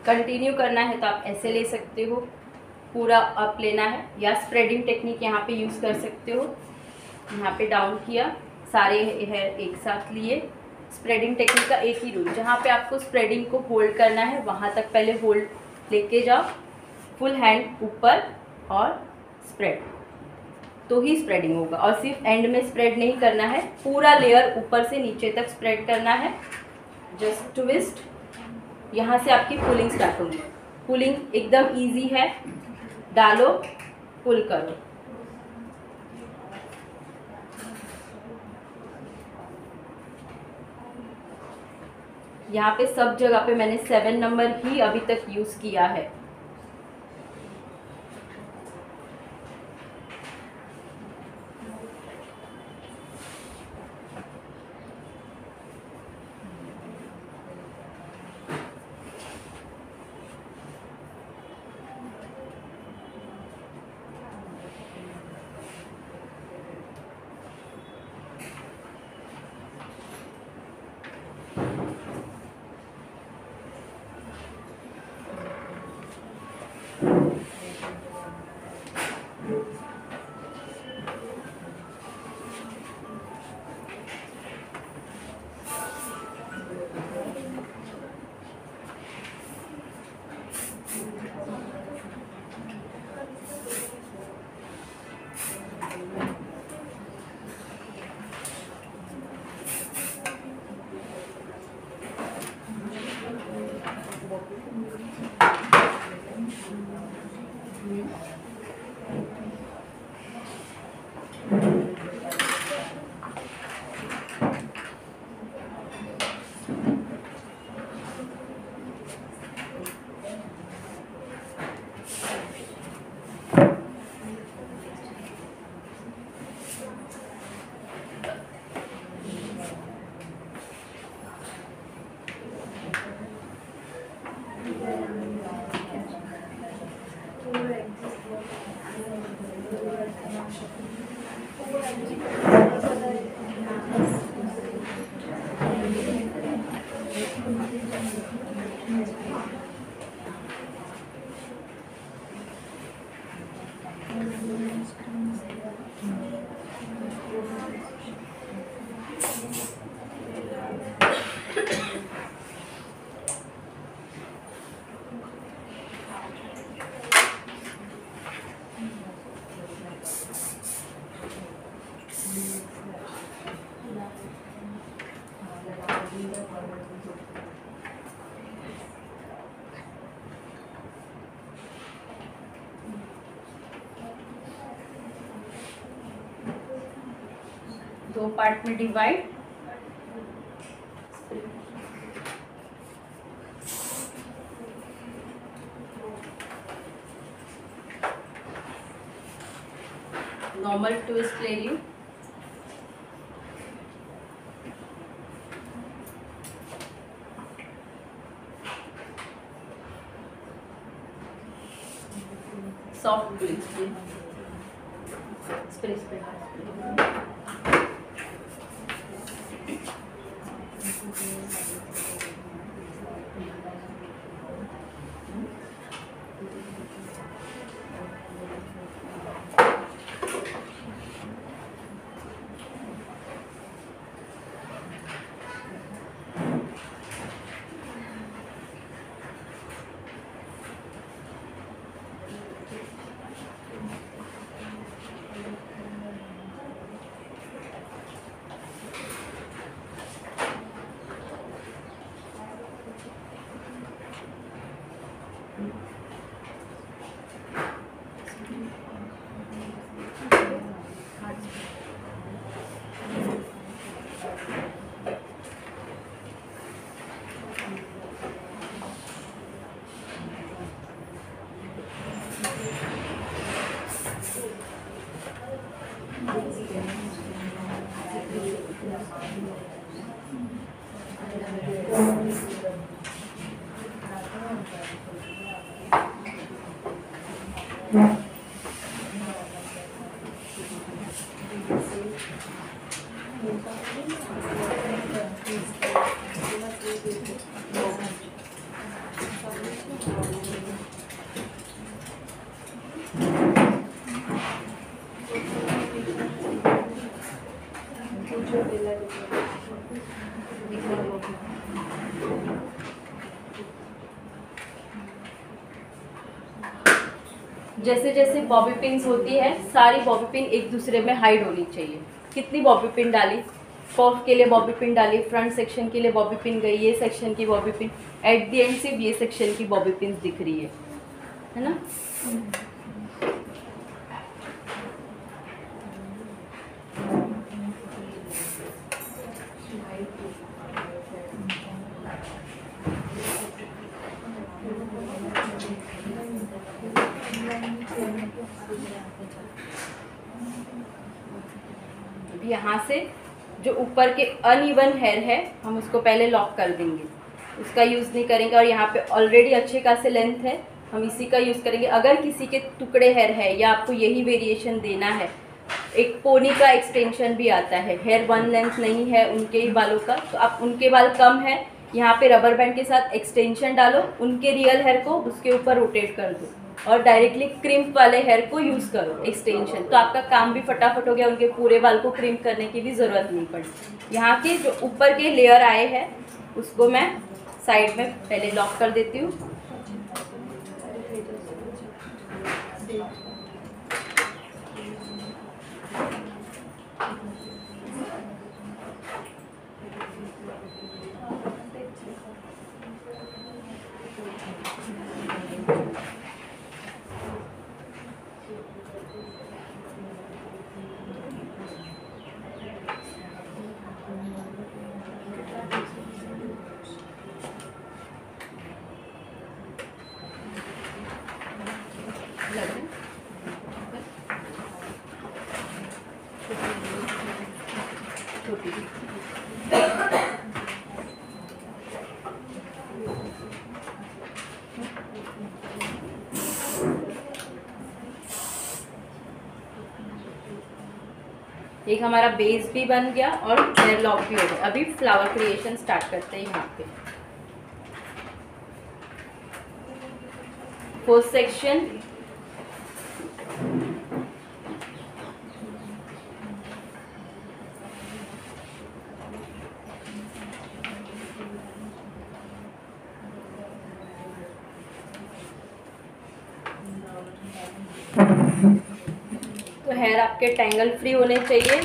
S2: कंटिन्यू करना है तो आप ऐसे ले सकते हो, पूरा अप लेना है, या स्प्रेडिंग टेक्निक यहाँ पे यूज़ कर सकते हो। यहाँ पे डाउन किया, सारे हेयर एक साथ लिए। स्प्रेडिंग टेक्निक का एक ही रूल, जहाँ पे आपको स्प्रेडिंग को होल्ड करना है वहाँ तक पहले होल्ड लेके जाओ, फुल हैंड ऊपर और स्प्रेड, तो ही स्प्रेडिंग होगा। और सिर्फ एंड में स्प्रेड नहीं करना है, पूरा लेयर ऊपर से नीचे तक स्प्रेड करना है। जस्ट ट्विस्ट, यहाँ से आपकी पुलिंग स्टार्ट होगी। पुलिंग एकदम इजी है, डालो, पुल करो। यहाँ पे सब जगह पे मैंने 7 नंबर ही अभी तक यूज़ किया है। दो पार्ट में डिवाइड। नॉर्मल ट्विस्ट ले ली, सॉफ्ट ट्विस्ट, स्प्रे स्प्रे जैसे जैसे बॉबी पिन्स होती है, सारी बॉबी पिन एक दूसरे में हाइड होनी चाहिए। कितनी बॉबी पिन डाली, पफ के लिए बॉबी पिन डाली, फ्रंट सेक्शन के लिए बॉबी पिन गई, ये सेक्शन की bobby pin, at the and सिर्फ ये सेक्शन की बॉबी पिन दिख रही है ना। यहाँ से जो ऊपर के अनइवन हेयर है हम उसको पहले लॉक कर देंगे, उसका यूज़ नहीं करेंगे। और यहाँ पे ऑलरेडी अच्छे खासे लेंथ है, हम इसी का यूज़ करेंगे। अगर किसी के टुकड़े हेयर है या आपको यही वेरिएशन देना है, एक पोनी का एक्सटेंशन भी आता है, हेयर वन लेंथ नहीं है उनके ही बालों का, तो आप उनके बाल कम है, यहाँ पे रबर बैंड के साथ एक्सटेंशन डालो, उनके रियल हेयर को उसके ऊपर रोटेट कर दो और डायरेक्टली क्रिम्प वाले हेयर को यूज़ करो एक्सटेंशन, तो आपका काम भी फटाफट हो गया, उनके पूरे बाल को क्रिम्प करने की भी ज़रूरत नहीं पड़ी। यहाँ के जो ऊपर के लेयर आए हैं उसको मैं साइड में पहले लॉक कर देती हूँ। एक हमारा बेस भी बन गया और हेयर लॉक भी हो गया। अभी फ्लावर क्रिएशन स्टार्ट करते हैं। यहाँ पे फर्स्ट सेक्शन तो हेयर आपके टैंगल फ्री होने चाहिए।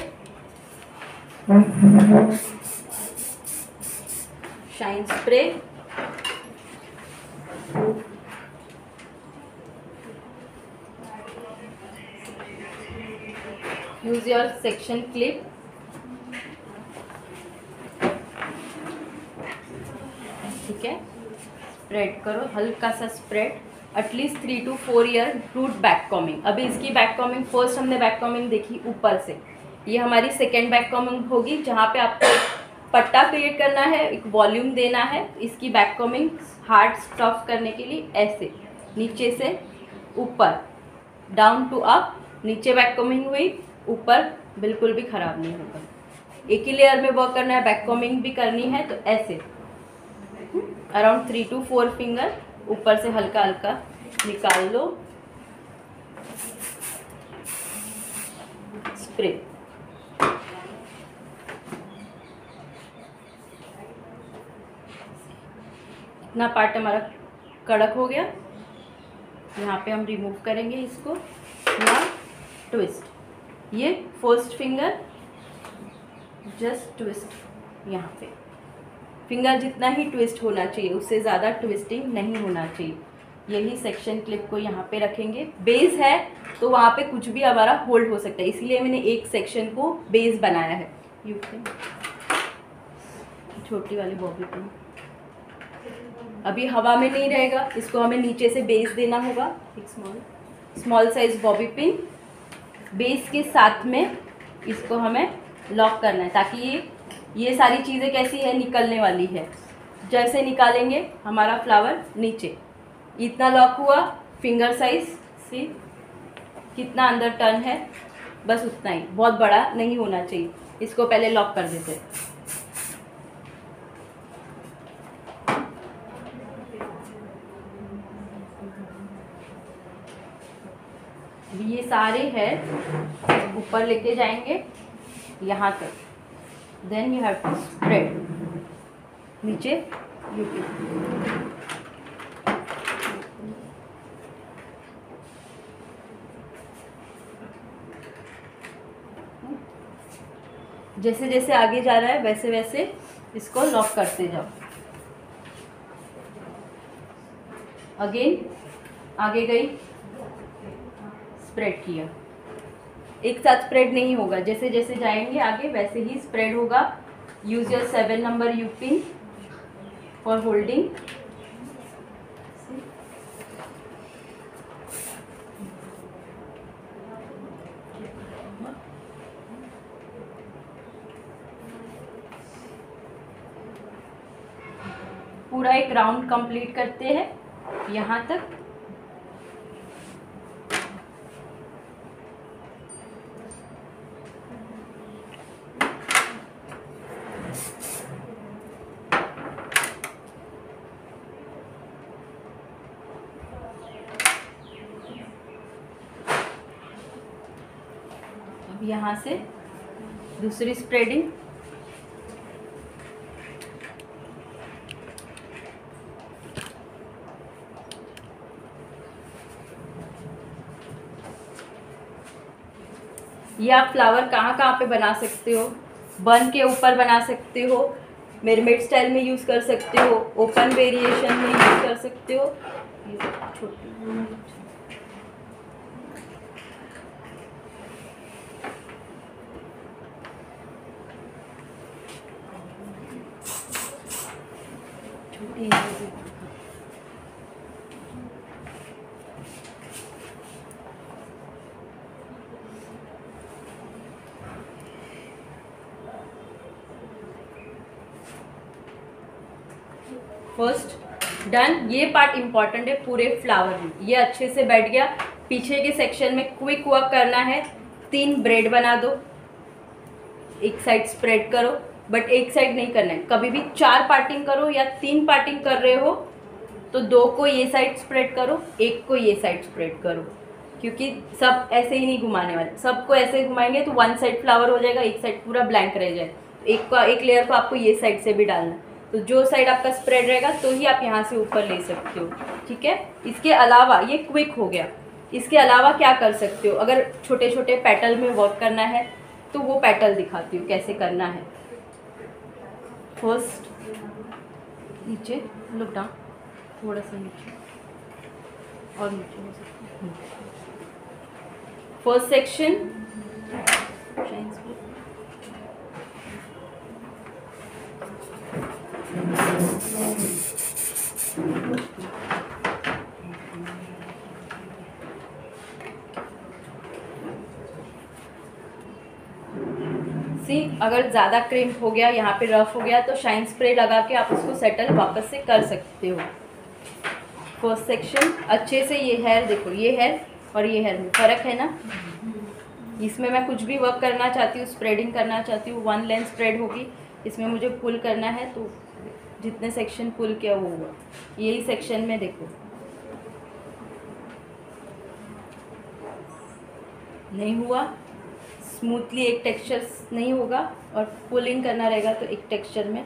S2: Shine spray, use your section clip, ठीक है, स्प्रेड करो, हल्का सा spread, at least 3 to 4 ear root back combing. अभी इसकी बैक कॉमिंग, फर्स्ट हमने बैक कॉमिंग देखी ऊपर से, ये हमारी सेकेंड बैक कॉमिंग होगी जहाँ पे आपको पट्टा क्रिएट करना है, एक वॉल्यूम देना है। इसकी बैक कॉमिंग हार्ड स्टफ करने के लिए ऐसे नीचे से ऊपर, डाउन टू अप, नीचे बैक कॉमिंग हुई, ऊपर बिल्कुल भी ख़राब नहीं होगा। एक ही लेयर में वर्क करना है, बैक कॉमिंग भी करनी है, तो ऐसे अराउंड 3 to 4 फिंगर ऊपर से हल्का हल्का निकाल लो, स्प्रे। इतना पार्ट हमारा कड़क हो गया, यहाँ पे हम रिमूव करेंगे इसको। यहाँ ट्विस्ट, ये फर्स्ट फिंगर जस्ट ट्विस्ट, यहाँ पे फिंगर जितना ही ट्विस्ट होना चाहिए, उससे ज़्यादा ट्विस्टिंग नहीं होना चाहिए। यही सेक्शन क्लिप को यहाँ पे रखेंगे। बेस है तो वहाँ पे कुछ भी हमारा होल्ड हो सकता है, इसलिए मैंने एक सेक्शन को बेस बनाया है। यू कैन छोटी वाली बॉबी पिन अभी हवा में नहीं रहेगा, इसको हमें नीचे से बेस देना होगा। एक small size bobby pin base के साथ में इसको हमें लॉक करना है, ताकि ये सारी चीज़ें कैसी है, निकलने वाली है। जैसे निकालेंगे हमारा फ्लावर नीचे, इतना लॉक हुआ, फिंगर साइज सी कितना अंदर टर्न है, बस उतना ही, बहुत बड़ा नहीं होना चाहिए। इसको पहले लॉक कर देते हैं। ये सारे हेयर ऊपर लेके जाएंगे यहाँ तक, then you have to spread नीचे यूपी। जैसे जैसे आगे जा रहा है वैसे वैसे इसको लॉक करते जाओ। अगेन आगे गई, स्प्रेड किया। एक साथ स्प्रेड नहीं होगा, जैसे जैसे जाएंगे आगे वैसे ही स्प्रेड होगा। Use your 7 number you pin for holding. पूरा एक राउंड कंप्लीट करते हैं यहाँ तक। अब यहाँ से दूसरी स्प्रेडिंग। ये आप फ्लावर कहाँ कहाँ पे बना सकते हो। बन के ऊपर बना सकते हो, मेरमेड स्टाइल में यूज़ कर सकते हो, ओपन वेरिएशन में यूज़ कर सकते हो। ये छोटी फर्स्ट डन। ये पार्ट इम्पॉर्टेंट है पूरे फ्लावर में। ये अच्छे से बैठ गया। पीछे के सेक्शन में क्विक वर्क करना है। 3 ब्रेड बना दो, एक साइड स्प्रेड करो, बट एक साइड नहीं करना है। कभी भी 4 पार्टिंग करो या 3 पार्टिंग कर रहे हो तो 2 को ये साइड स्प्रेड करो, 1 को ये साइड स्प्रेड करो, क्योंकि सब ऐसे ही नहीं घुमाने वाले। सबको ऐसे घुमाएंगे तो 1 साइड फ्लावर हो जाएगा, एक साइड पूरा ब्लैंक रह जाए। एक लेयर को आपको ये साइड से भी डालना है, तो जो साइड आपका स्प्रेड रहेगा तो ही आप यहाँ से ऊपर ले सकते हो। ठीक है। इसके अलावा ये क्विक हो गया। इसके अलावा क्या कर सकते हो, अगर छोटे छोटे पेटल में वर्क करना है तो वो पेटल दिखाती हूँ कैसे करना है। फर्स्ट नीचे लुक डाउन, थोड़ा सा नीचे और नीचे हो सकता है। फर्स्ट सेक्शन अगर ज़्यादा क्रिम्प हो गया, यहाँ पे रफ हो गया, तो शाइन स्प्रे लगा के आप उसको सेटल वापस से कर सकते हो। फर्स्ट सेक्शन अच्छे से, ये हेयर देखो, ये हेयर और ये हेयर में फ़र्क है ना। इसमें मैं कुछ भी वर्क करना चाहती हूँ, स्प्रेडिंग करना चाहती हूँ, 1 लेंथ स्प्रेड होगी। इसमें मुझे पुल करना है तो जितने सेक्शन पुल किया वो हुआ। यही सेक्शन में देखो नहीं हुआ, स्मूथली एक टेक्सचर नहीं होगा, और पुलिंग करना रहेगा तो एक टेक्सचर में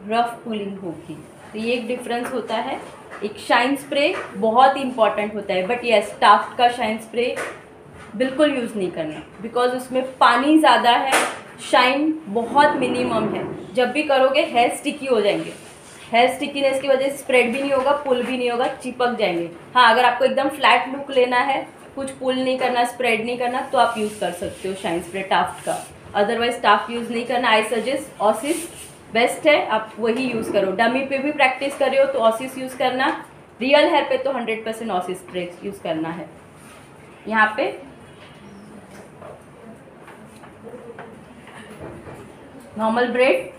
S2: रफ पुलिंग होगी। तो ये एक डिफरेंस होता है। एक शाइन स्प्रे बहुत इंपॉर्टेंट होता है, बट यस टाफ्ट का शाइन स्प्रे बिल्कुल यूज़ नहीं करना, बिकॉज उसमें पानी ज़्यादा है, शाइन बहुत मिनिमम है। जब भी करोगे हेयर स्टिकी हो जाएंगे। हेयर स्टिकीनेस की वजह से स्प्रेड भी नहीं होगा, पुल भी नहीं होगा, चिपक जाएंगे। हाँ, अगर आपको एकदम फ्लैट लुक लेना है, कुछ पुल नहीं करना, स्प्रेड नहीं करना, तो आप यूज़ कर सकते हो शाइन स्प्रे टाफ्ट का। अदरवाइज टाफ्ट यूज़ नहीं करना। आई सजेस्ट ऑसिस बेस्ट है, आप वही यूज़ करो। डमी पे भी प्रैक्टिस कर रहे हो तो ऑसिस यूज़ करना। रियल हेयर पे तो 100% ऑसिस स्प्रे यूज़ करना है। यहाँ पे नॉर्मल ब्रेड,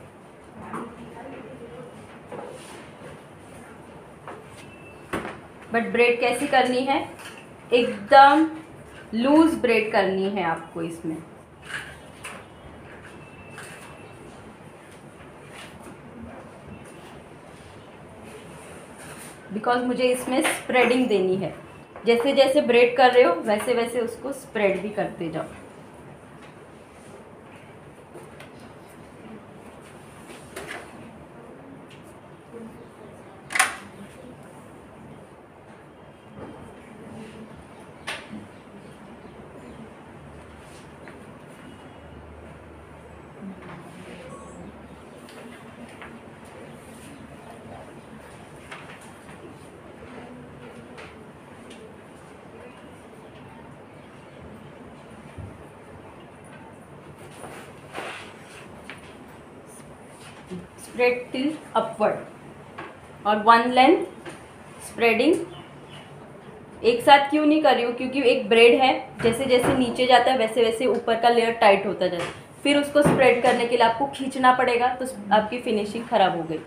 S2: बट ब्रेड कैसी करनी है, एकदम लूज ब्रेड करनी है आपको इसमें। बिकॉज मुझे इसमें स्प्रेडिंग देनी है। जैसे जैसे ब्रेड कर रहे हो वैसे वैसे उसको स्प्रेड भी करते जाओ। स्प्रेड टिल अपवर्ड और वन लेंथ स्प्रेडिंग एक साथ क्यों नहीं कर रही हूँ, क्योंकि एक ब्रेड है, जैसे जैसे नीचे जाता है वैसे वैसे ऊपर का लेयर टाइट होता जाता है, फिर उसको स्प्रेड करने के लिए आपको खींचना पड़ेगा, तो आपकी फिनिशिंग ख़राब हो गई।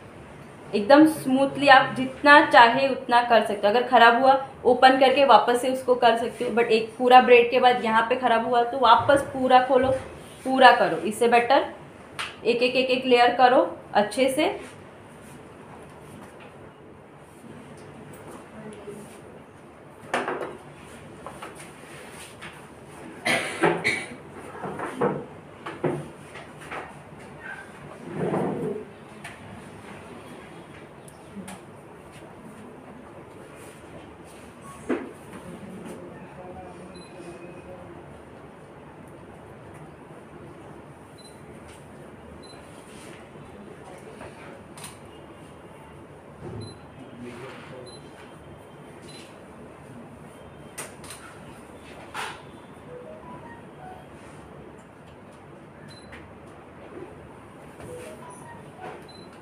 S2: एकदम स्मूथली आप जितना चाहे उतना कर सकते हो। अगर ख़राब हुआ ओपन करके वापस से उसको कर सकते हो, बट एक पूरा ब्रेड के बाद यहाँ पे ख़राब हुआ तो वापस पूरा खोलो, पूरा करो। इससे बेटर एक एक एक एक लेयर करो अच्छे से।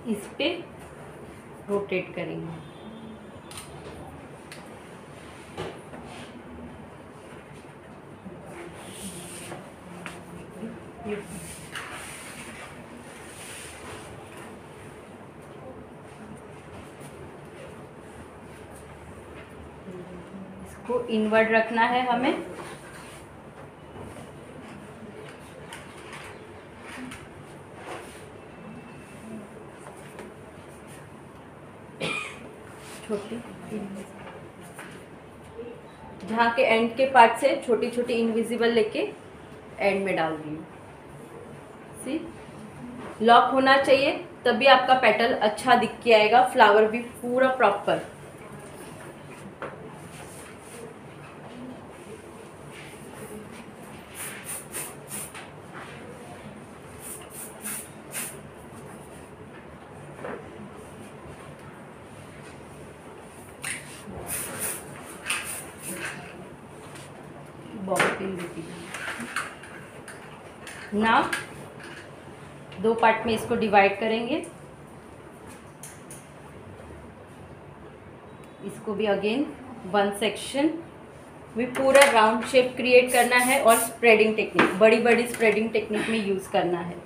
S2: इस पे रोटेट करेंगे। इसको इनवर्ड रखना है हमें। छोटी जहाँ के एंड के पार्ट से छोटी छोटी इनविजिबल लेके एंड में डाल दी। सी लॉक होना चाहिए, तभी आपका पेटल अच्छा दिख के आएगा, फ्लावर भी पूरा प्रॉपर। नाउ दो पार्ट में इसको डिवाइड करेंगे। इसको भी अगेन वन सेक्शन भी पूरा राउंड शेप क्रिएट करना है और स्प्रेडिंग टेक्निक, बड़ी बड़ी स्प्रेडिंग टेक्निक में यूज करना है।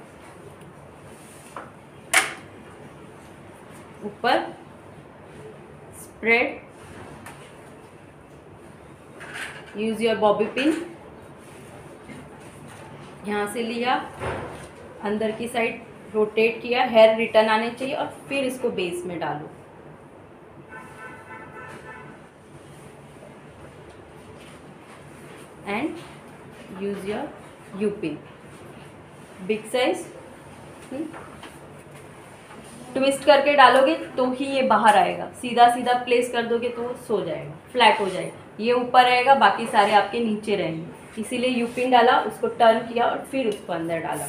S2: ऊपर spread, use your bobby pin. यहाँ से लिया, अंदर की साइड रोटेट किया, हेयर रिटर्न आने चाहिए और फिर इसको बेस में डालो। And use your you pin, big size. Twist करके डालोगे तो ही ये बाहर आएगा, सीधा सीधा प्लेस कर दोगे तो वो सो जाएगा, फ्लैट हो जाएगा। ये ऊपर रहेगा, बाकी सारे आपके नीचे रहेंगे। इसीलिए यू पिन डाला, उसको टर्न किया और फिर उसको अंदर डाला।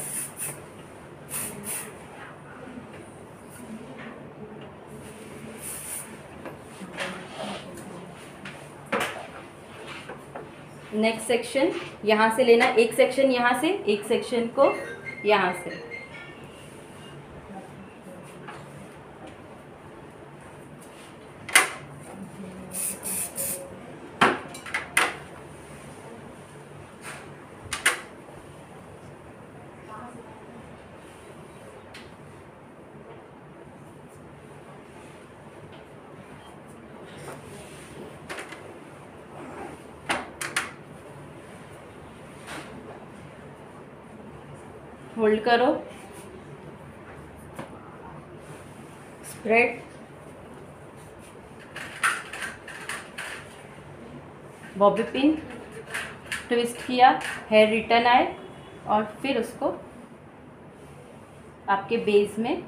S2: नेक्स्ट सेक्शन यहाँ से लेना, एक सेक्शन यहाँ से, एक सेक्शन को यहाँ से। होल्ड करो, स्प्रेड, बॉबी पिन, ट्विस्ट किया, हेयर रिटर्न आए और फिर उसको आपके बेस में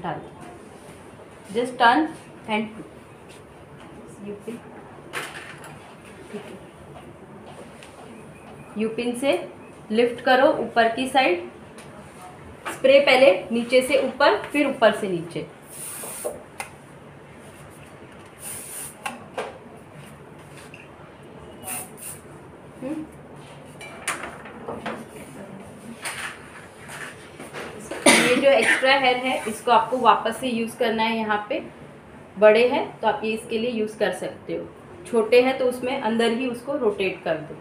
S2: डाल दो। जस्ट टर्न एंड यूपिन, ठीक है, यूपिन से लिफ्ट करो ऊपर की साइड, स्प्रे पहले नीचे से ऊपर फिर ऊपर से नीचे। ये जो एक्स्ट्रा हेयर है इसको आपको वापस से यूज़ करना है। यहाँ पे बड़े हैं तो आप ये इसके लिए यूज़ कर सकते हो, छोटे हैं तो उसमें अंदर ही उसको रोटेट कर दो।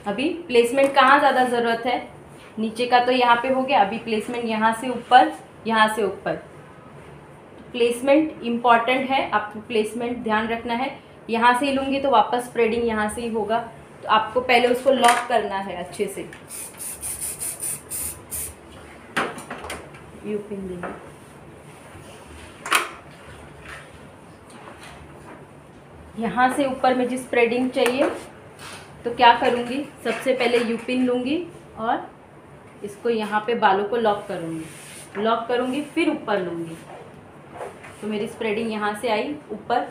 S2: अभी प्लेसमेंट कहाँ ज़्यादा ज़रूरत है, नीचे का तो यहाँ पे हो गया, अभी प्लेसमेंट यहाँ से ऊपर, यहाँ से ऊपर। प्लेसमेंट इम्पॉर्टेंट है, आपको प्लेसमेंट ध्यान रखना है। यहाँ से ही लूँगी तो वापस स्प्रेडिंग यहाँ से ही होगा, तो आपको पहले उसको लॉक करना है अच्छे से। यू पिन देंगे, यहाँ से ऊपर में जिस स्प्रेडिंग चाहिए तो क्या करूँगी, सबसे पहले यू पिन लूँगी और इसको यहाँ पे बालों को लॉक करूँगी, फिर ऊपर लूँगी तो मेरी स्प्रेडिंग यहाँ से आई ऊपर।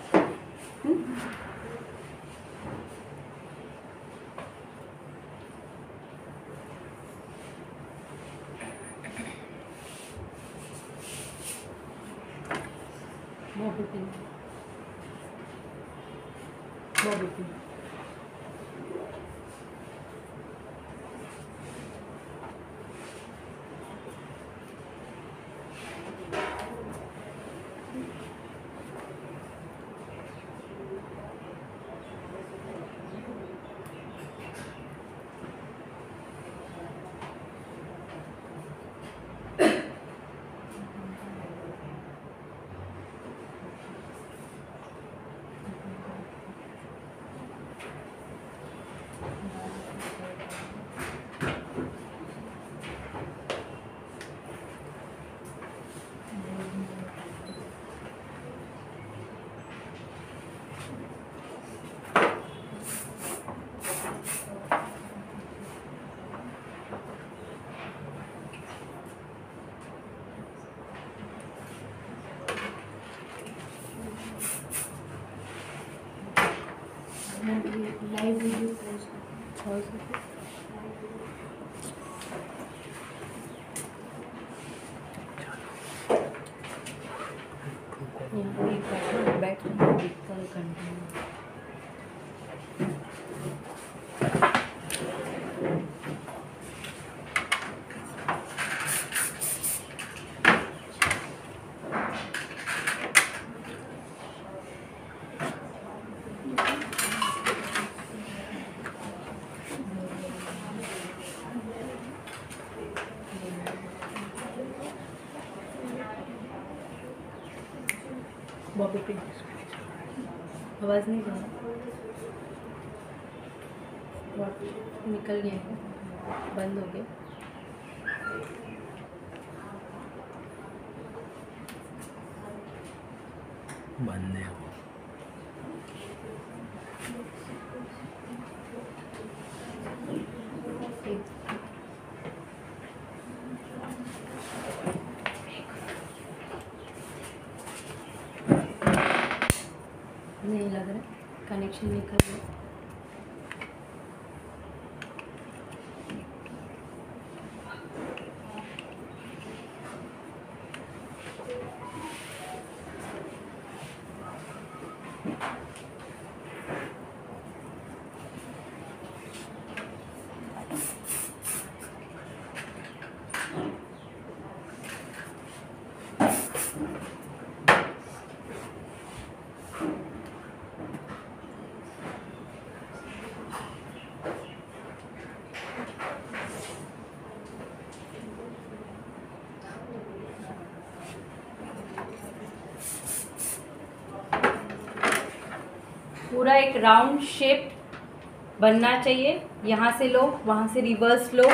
S2: Bobby pin, bobby pin, live video बैठ बॉबी पिन, आवाज़ नहीं आ रहा, निकल गया है, बंद हो गया।
S3: बंद है वो।
S2: नहीं लग रहा, कनेक्शन निकल गया। पूरा एक राउंड शेप बनना चाहिए। यहाँ से लो, वहाँ से रिवर्स लो।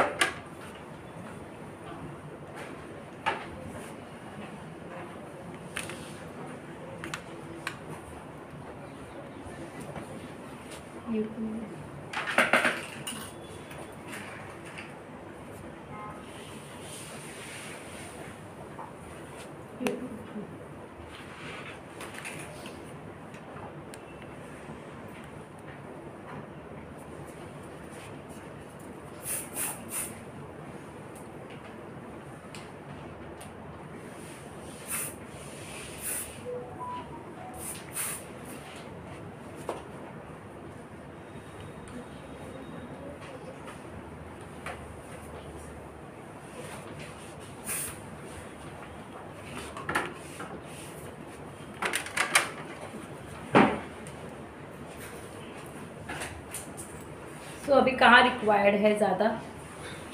S2: तो अभी कहाँ रिक्वायर्ड है ज़्यादा,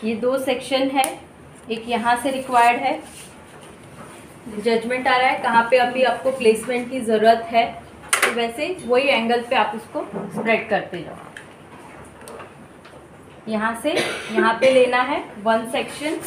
S2: ये 2 सेक्शन है, एक यहाँ से रिक्वायर्ड है। जजमेंट आ रहा है कहाँ पे अभी आपको प्लेसमेंट की ज़रूरत है, तो वैसे वही एंगल पे आप उसको स्प्रेड करते जाओ। यहाँ से यहाँ पे लेना है 1 सेक्शन,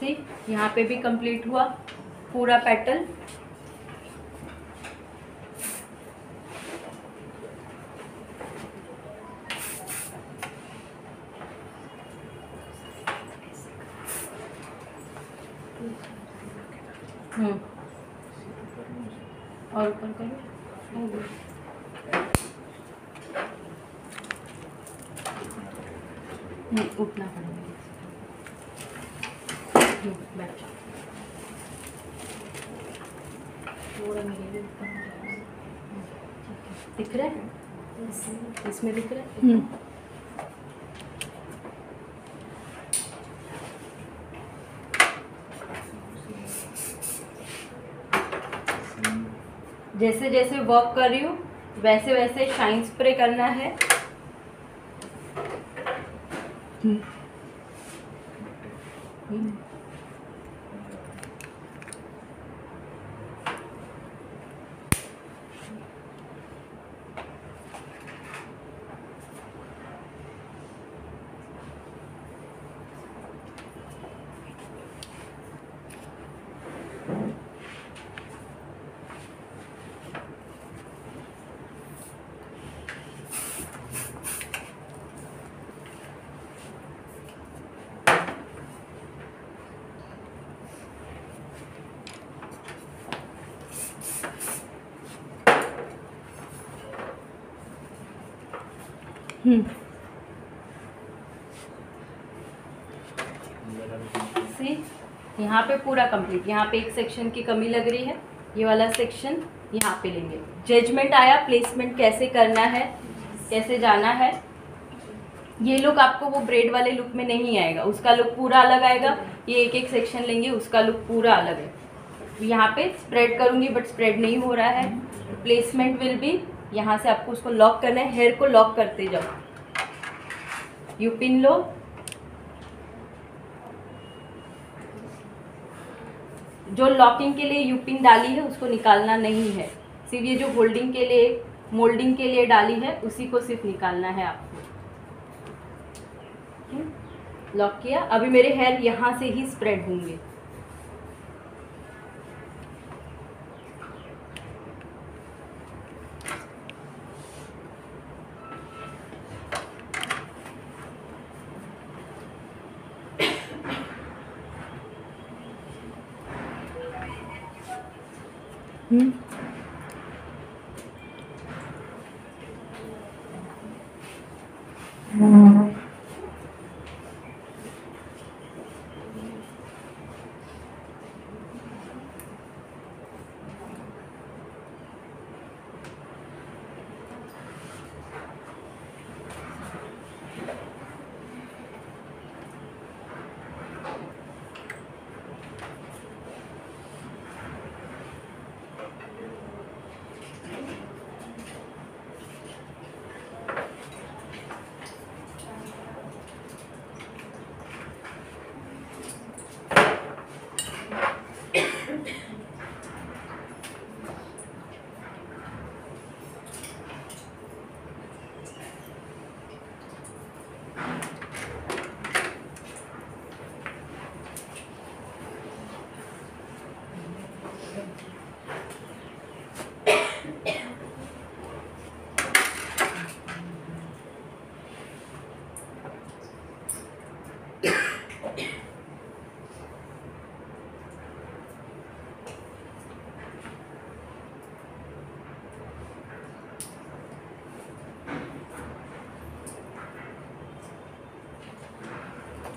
S2: सी यहाँ पे भी कंप्लीट हुआ पूरा पैटर्न। और ऊपर करो, उठना पड़ेगा। बैठ थोड़ा मेरे दिख रहा है, इसमें दिख रहा है। जैसे जैसे वर्क कर रही हूँ वैसे वैसे शाइन स्प्रे करना है। सी यहाँ पे पूरा कंप्लीट, यहाँ पे एक सेक्शन की कमी लग रही है, ये वाला सेक्शन यहाँ पे लेंगे। जजमेंट आया प्लेसमेंट कैसे करना है, कैसे जाना है। ये लुक आपको वो ब्रेड वाले लुक में नहीं आएगा, उसका लुक पूरा अलग आएगा। ये एक एक सेक्शन लेंगे, उसका लुक पूरा अलग है। यहाँ पे स्प्रेड करूँगी बट स्प्रेड नहीं हो रहा है। प्लेसमेंट विल बी यहाँ से आपको उसको लॉक करना है, हेयर को लॉक करते जाओ। यू पिन लो, जो लॉकिंग के लिए यू पिन डाली है उसको निकालना नहीं है, सिर्फ ये जो होल्डिंग के लिए मोल्डिंग के लिए डाली है उसी को सिर्फ निकालना है आपको। लॉक किया। अभी मेरे हेयर यहाँ से ही स्प्रेड होंगे।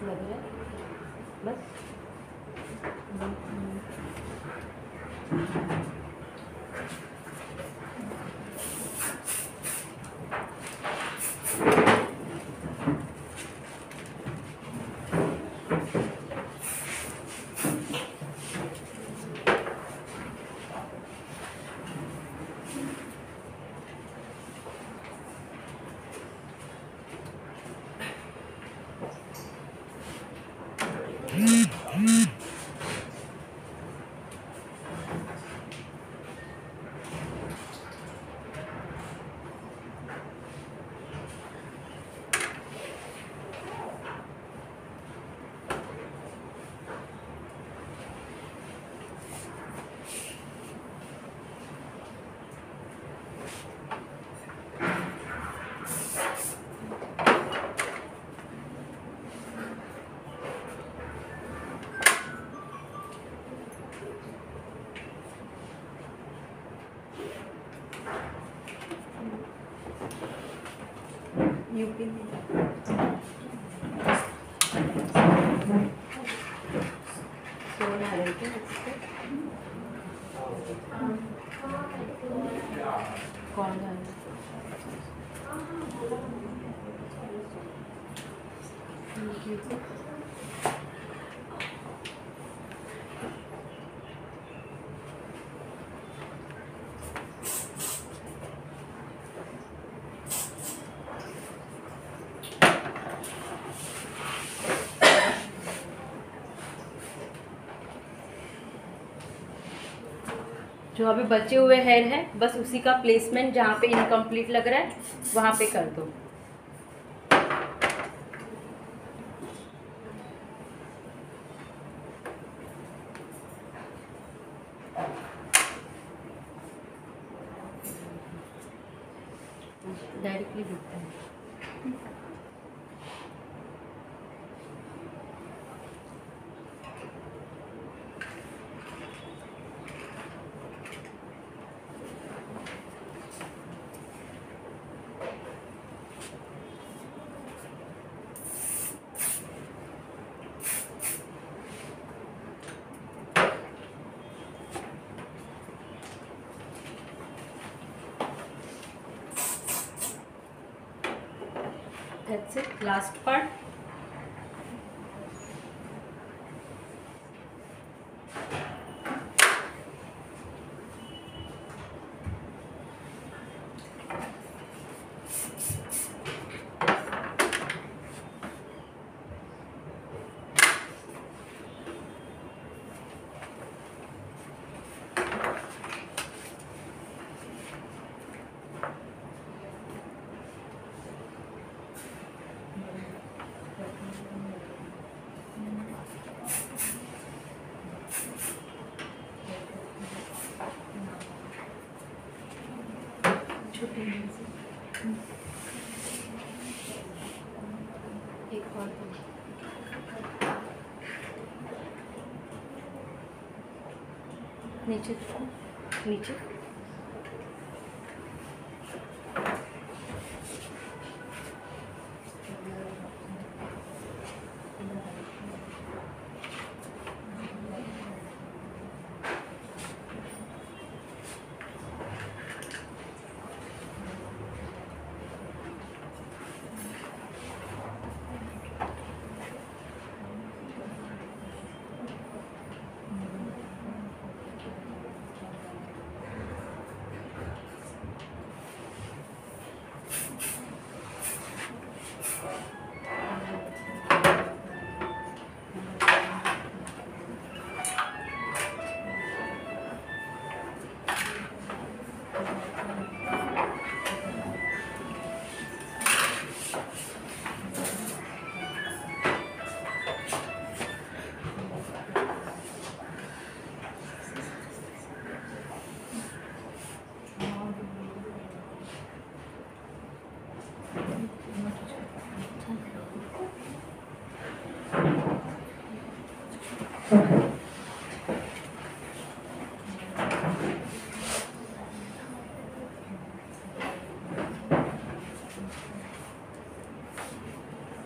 S2: लग रहा है बस। यूपी में सोना है क्या इससे? कौन है? जो अभी बचे हुए हेयर है बस उसी का प्लेसमेंट जहाँ पे इनकम्प्लीट लग रहा है वहाँ पे कर दो। डायरेक्टली दिखता है। That's it, last part. एक और नीचे नीचे।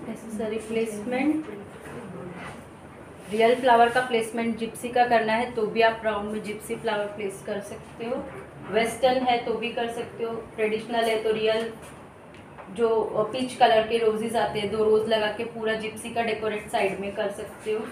S2: नेसेसरी प्लेसमेंट, रियल फ्लावर का प्लेसमेंट जिप्सी का करना है तो भी आप राउंड में जिप्सी फ्लावर प्लेस कर सकते हो। वेस्टर्न है तो भी कर सकते हो। ट्रेडिशनल है तो रियल जो पीच कलर के रोजेज आते हैं 2 रोज लगा के पूरा जिप्सी का डेकोरेट साइड में कर सकते हो।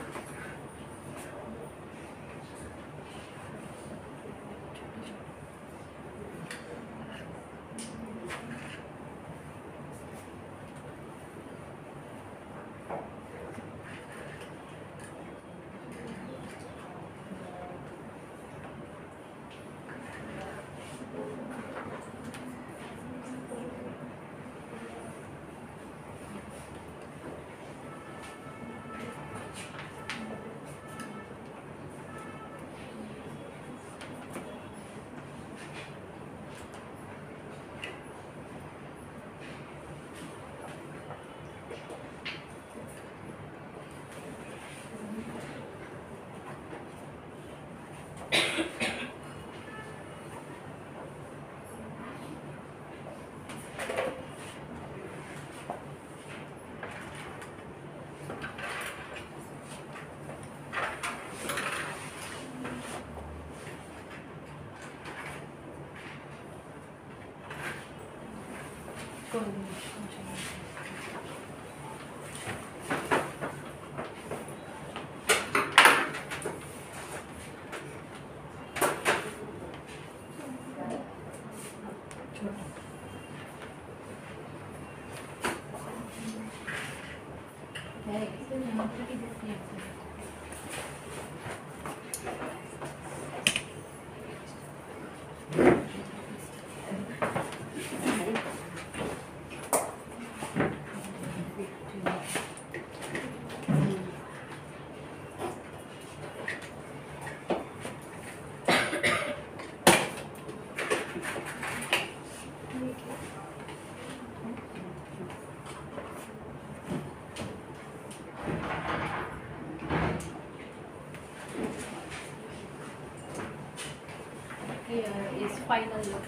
S2: Here is final look.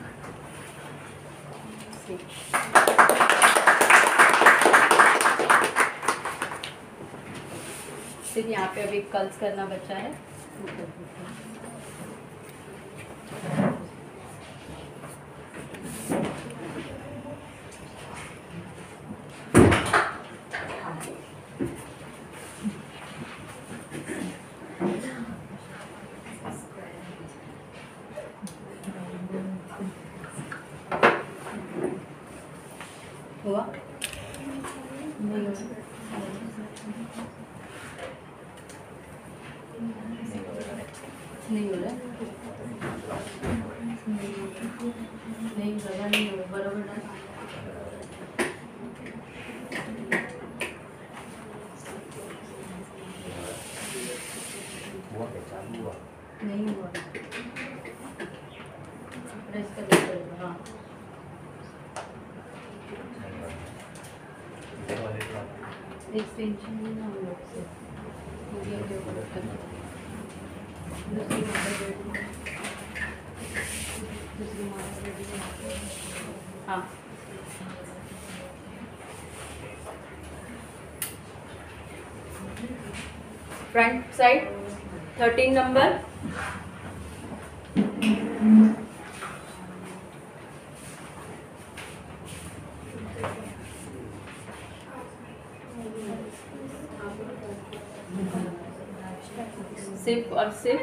S2: See. फिर यहाँ पे अभी कर्ल्स करना बचा है। हुआ नहीं हो रहा नहीं जगह नहीं हो बराबर नहीं हुआ प्रेस करना पड़ेगा। हाँ एक्सटेंशन नहीं ना हम लोग से दूसरी हाँ, फ्रंट साइड 13 नंबर, सिर्फ और सिर्फ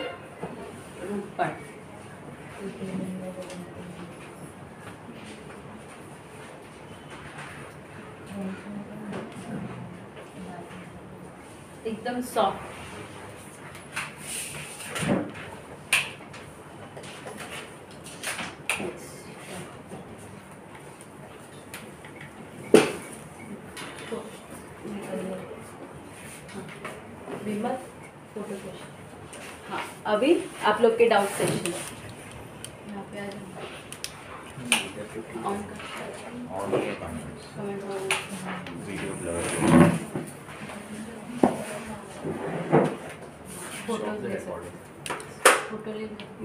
S2: रूट पार्ट। एकदम सॉफ्ट। विमल फोटो सेशन। हाँ, अभी आप लोग के डाउट सेशन यहाँ पे आ जाओ। ऑन कर कमेंट
S4: वीडियो ब्लर
S2: फोटो ले